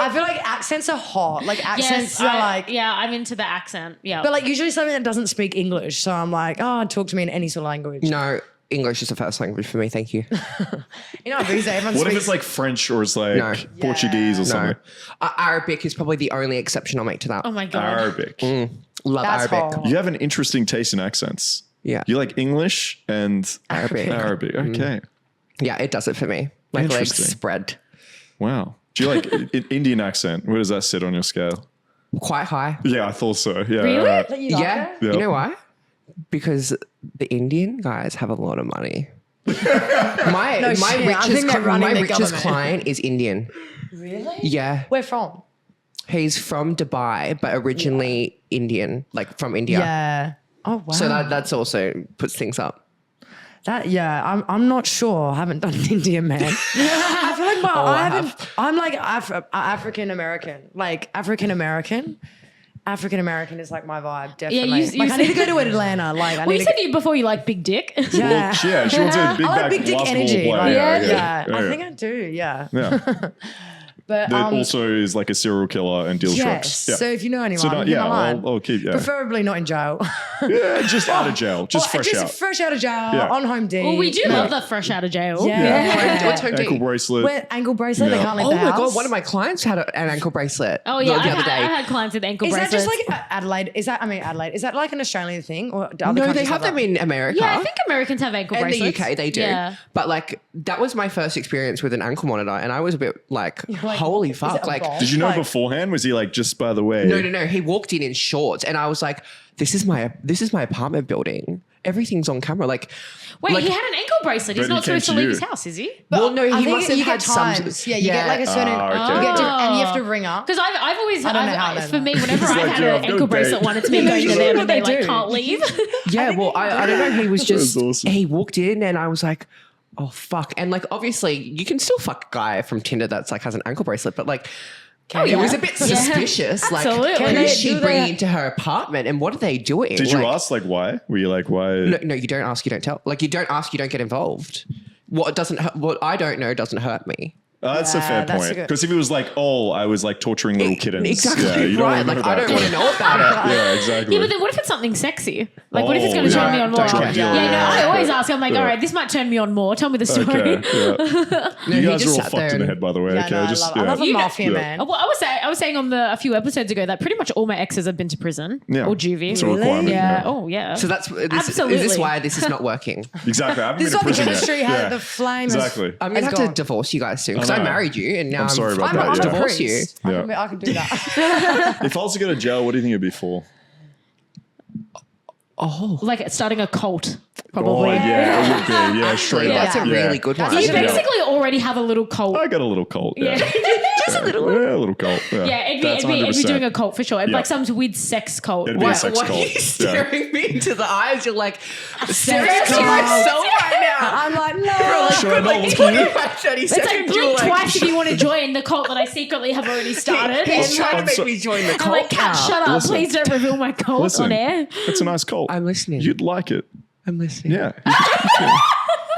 I feel like accents are hot. Like accents Yes, are like. yeah, I'm into the accent. Yeah, But like usually something that doesn't speak English. So I'm like, oh, talk to me in any sort of language. No. English is the first language for me. Thank you. You know, visa, everyone What if speaks. it's like French or it's like No. Portuguese or No. something? Arabic is probably the only exception I'll make to that. Oh my God. Arabic. Love That's Arabic. hard. You have an interesting taste in accents. Yeah. You like English and Arabic. Arabic. Okay. Yeah, it does it for me. My legs Interesting. spread. Wow. Do you like Indian accent? Where does that sit on your scale? Quite high. Yeah, I thought so. Yeah. Really? alright. That you like Yeah. it? Yep. You know why? Because the Indian guys have a lot of money. my shit. I think they're running the richest government. client is Indian. Really? Yeah. Where from? He's from Dubai, but originally Indian, like from India. Yeah. Oh wow. So that's also puts things up. I'm not sure. I haven't done an Indian man. I feel like I'm like African American. Like African American. African American is like my vibe, definitely. you like I need to said- go to Atlanta. Like I Well, need you to said before you like big dick. yeah. Well, yeah, she wants a big I like back big dick basketball energy. player. Like, yeah. I think I do. Yeah. Yeah. But That also is like a serial killer and deals yes. drugs. Yeah. So if you know anyone, So not, hit yeah, my line. I'll keep. Yeah. Preferably not in jail. Yeah, just out of jail, just Or fresh out. fresh out of jail, Yeah. on home D. Well, we do love the fresh out of jail. Yeah. What's her Ankle deal? bracelet. Wear ankle bracelet. Yeah. They can't leave Oh the my house. God, one of my clients had an ankle bracelet. Oh yeah, the I other day. had clients with ankle Is that bracelets. just like Adelaide? Is that like an Australian thing, or do other No, they countries have them that? in America. yeah, I think Americans have ankle and bracelets. the UK they do. Yeah. But like that was my first experience with an ankle monitor and I was a bit like, like, holy is fuck. it a Like bomb? Did you know Like- beforehand? Was he like, just by the way? no. He walked in shorts and I was like, this is my apartment building. Everything's on camera. Like Wait, like, he had an ankle bracelet. He's But he not came supposed to to leave you. his house, is he? well, no, I he think must have you had get some. times. Yeah, you get like a certain. okay. You get and you have to ring up. Because I've always, I don't know how I know for that. me, whenever It's I've like, had yeah, an I've got ankle a bracelet date. one, it's me Yeah, going to that's them what and they they like do. can't leave. Yeah, well, I don't know. He was just awesome. he walked in and I was like, oh fuck. And like obviously you can still fuck a guy from Tinder that's like has an ankle bracelet, but like it was a bit suspicious. Like Absolutely. who Can is they she do bringing that? into her apartment and what are they doing? Did you Like, ask like why? Were you like why? No, you don't ask, you don't tell. Like you don't ask, you don't get involved. What I don't know doesn't hurt me. That's a Yeah, fair that's point. a good- Because if it was like, oh, I was like torturing little kittens. Exactly Yeah, you don't right. wanna Like know I don't that. want to know about it. Yeah, exactly. Yeah, but then what if it's something sexy? Like, what if it's going to Oh, turn no, me on more? don't try to Yeah, deal with no, it. I always ask. I'm like, Yeah. all right, this might turn me on more. Tell me the story. Okay, yeah. No, You he guys just are all sat fucked there in the and- head, by the way. Yeah, Okay, no, just I love a You know- mafia yeah. man. Well, I was saying on a few episodes ago that pretty much all my exes have been to prison Yeah. or juvie. It's a requirement. Yeah. Oh, yeah. So that's is Absolutely. this why this is not working? Exactly. I haven't This is been to what the prison yet. chemistry Yeah. had. The flame. Exactly. I'm gonna has have to gone. divorce you guys soon because I I know. married you and now I'm sorry about I'm, that, I'm yeah. a divorce priest. you. I can do that. If I was to go to jail, what do you think it'd be for? Oh, like starting a cult, Oh, probably. yeah, it would be. Yeah, straight Yeah. up. that's a really good one. That's You Yeah. basically already have a little cult. I got a little cult. Yeah. Just a little one. Yeah, a little cult. Yeah, Yeah, it'd That's be 100%. doing a cult for sure. It'd be Yeah. like some weird sex cult. It'd be a why, sex why are cult. you Yeah. staring me into the eyes? You're like staring Sex at cult. myself right now. I'm like, no. Should I not Like look at you? 30 It's like seconds. You're blink like, twice if you want to join the cult that I secretly have already started. He's And trying to I'm make so- me join the I'm cult. like, Kat, now. shut up. Listen. Please don't reveal my cult Listen, on air. it's a nice cult. I'm listening. You'd like it. I'm listening. Yeah.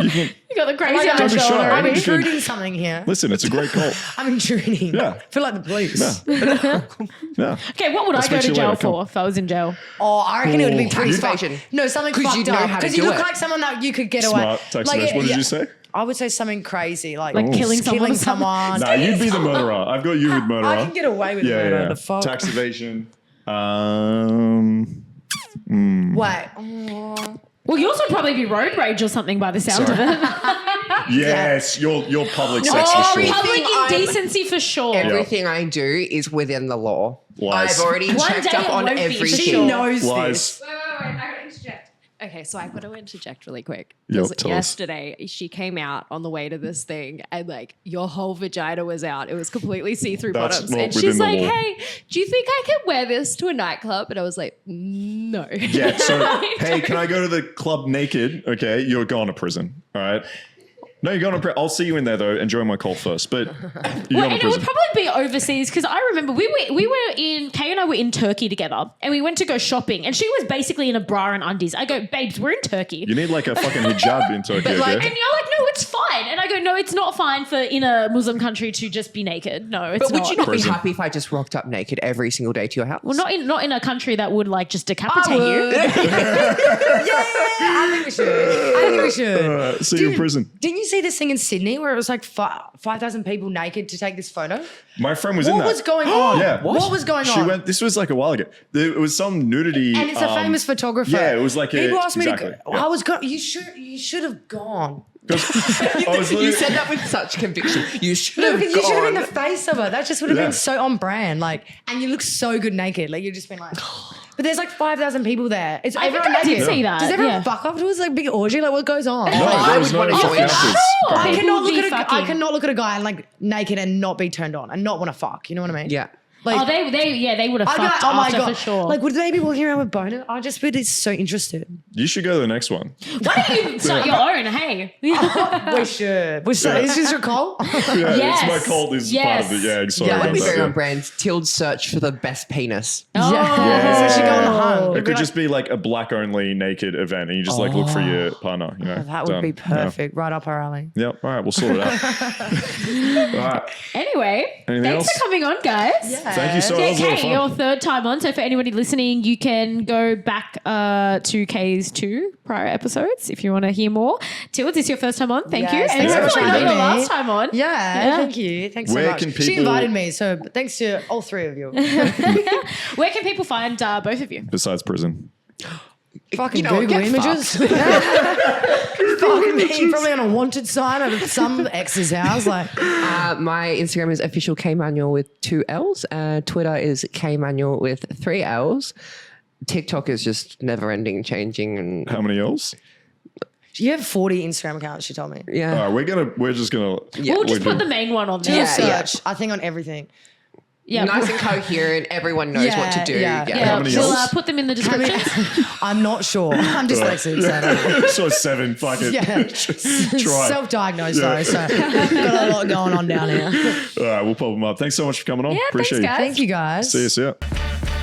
You can, You got the crazy on Don't my be shoulder. shy. I'm You can- intruding something here. listen, it's a great cult. I'm intruding. Yeah. I feel like the police. Yeah. Okay, what would I'll I go speak to to you jail later, come. for if I was in jail? Oh, I reckon it would be pretty Tax fucked. evasion. No, something 'Cause fucked you'd know up. how to Because you do look it. like someone that you could get Smart. away. Tax Like, evasion. What did yeah. you say? I would say something crazy, like killing someone or something. someone. Nah, you'd be the murderer. I've got you with murderer. I can get away with murder. The fuck? Tax evasion. Wait. Well, yours would probably be road rage or something by the sound of it. Yes, your public sex for Oh, sure. Public I'm- indecency for sure. Everything I do is within the law. Lies. I've already One checked day up it on won't be. everything. She knows Lies. this. Wait, I gotta interject. Okay, so I've got to interject really quick. Yep, Because tell us. yesterday she came out on the way to this thing and like your whole vagina was out. It was completely see-through That's bottoms. not And within she's the like, law. hey, do you think I can wear this to a nightclub? And I was like, no. Yeah, so, hey, can I go to the club naked? Okay, you're going to prison, all right? No, you're going to prison. I'll see you in there, though. Enjoy my call first, but you're Well, going and to it would prison. probably be overseas because I remember we were in Kay and I were in Turkey together and we went to go shopping and she was basically in a bra and undies. I go, babes, we're in Turkey. You need like a fucking hijab in Turkey, But, like, okay? And you're like, no, it's fine. And I go, no, it's not fine for in a Muslim country to just be naked. No, it's But would not. you not be Prison. happy if I just rocked up naked every single day to your house? Well, not in a country that would like just decapitate you. I think we should. See you in prison. Didn't you see this thing in Sydney where it was like 5,000 people naked to take this photo? My friend was in that. What was going on? Yeah. What was going on? She went. This was like a while ago. It was some nudity. And it's a famous photographer. Yeah, it was like people asked me exactly. to go. I was going. You should have gone. I was You literally- said that with such conviction. You should have You should have been gone. the face of it. That just would have Yeah. been so on brand. Like, and you look so good naked. Like you've just been like. But there's like 5,000 people there. It's I think everyone I did naked. see that. Does everyone Yeah. fuck afterwards? Like big orgy? Like what goes on? No, I there would was no want to fucking join. afterwards. Oh, I People cannot would be look at fucking. I cannot look at a guy and like naked and not be turned on and not want to fuck. You know what I mean? Yeah. Like, Oh, they would have I'd be fucked like, oh my after god, for sure. like would they be walking around with boner? I just be so interested. You should go to the next one. Why don't you start your own? Hey. We should. Is this your call? Yeah, Yes. it's my cult is part of the Yes. Sorry Yeah. about Would be that. very yeah. on brand. Tilds Search for the best penis. Oh. Yeah. So she go on a hunt. It could just be like a black only naked event, and you just like look for your partner. You know, That would Done. be perfect. Right up our alley. Yeah. Yep. All right, we'll sort it out. All right. Anyway, Anything thanks else? for coming on, guys. Thank you so much. That was a lot of Kay, fun. your third time on. So for anybody listening, you can go back to Kay's 2 prior episodes if you want to hear more. Tilds, it's your first time on. Thank you. Yes, And thanks it's so probably much not for your having me. last time on. Yeah, thank you. Thanks so Where much. can She people- invited me, so thanks to all three of you. Where can people find both of you? Besides prison. Fucking You know, Google get images. Fucking me, probably on a wanted sign at some ex's house. Like, My Instagram is official Kmanuel with 2 L's. Twitter is Kmanuel with 3 L's. TikTok is just never ending, changing, and How many else? you have 40 Instagram accounts. She told me. yeah. All right, we're just gonna. We'll just we're put the doing- main one on there. Yeah, Search. I think on everything. Yeah. Nice and coherent. Everyone knows what to do. Yeah, Yeah. Yeah, many we'll else? put them in the I mean, description. I'm not sure. I'm dyslexic. So. So 7. Fuck it. Yeah. Try. Self-diagnosed Yeah. though, so got a lot going on down here. All right, we'll pop them up. Thanks so much for coming on. Yeah, Appreciate thanks, guys. Thank you guys. it. See you.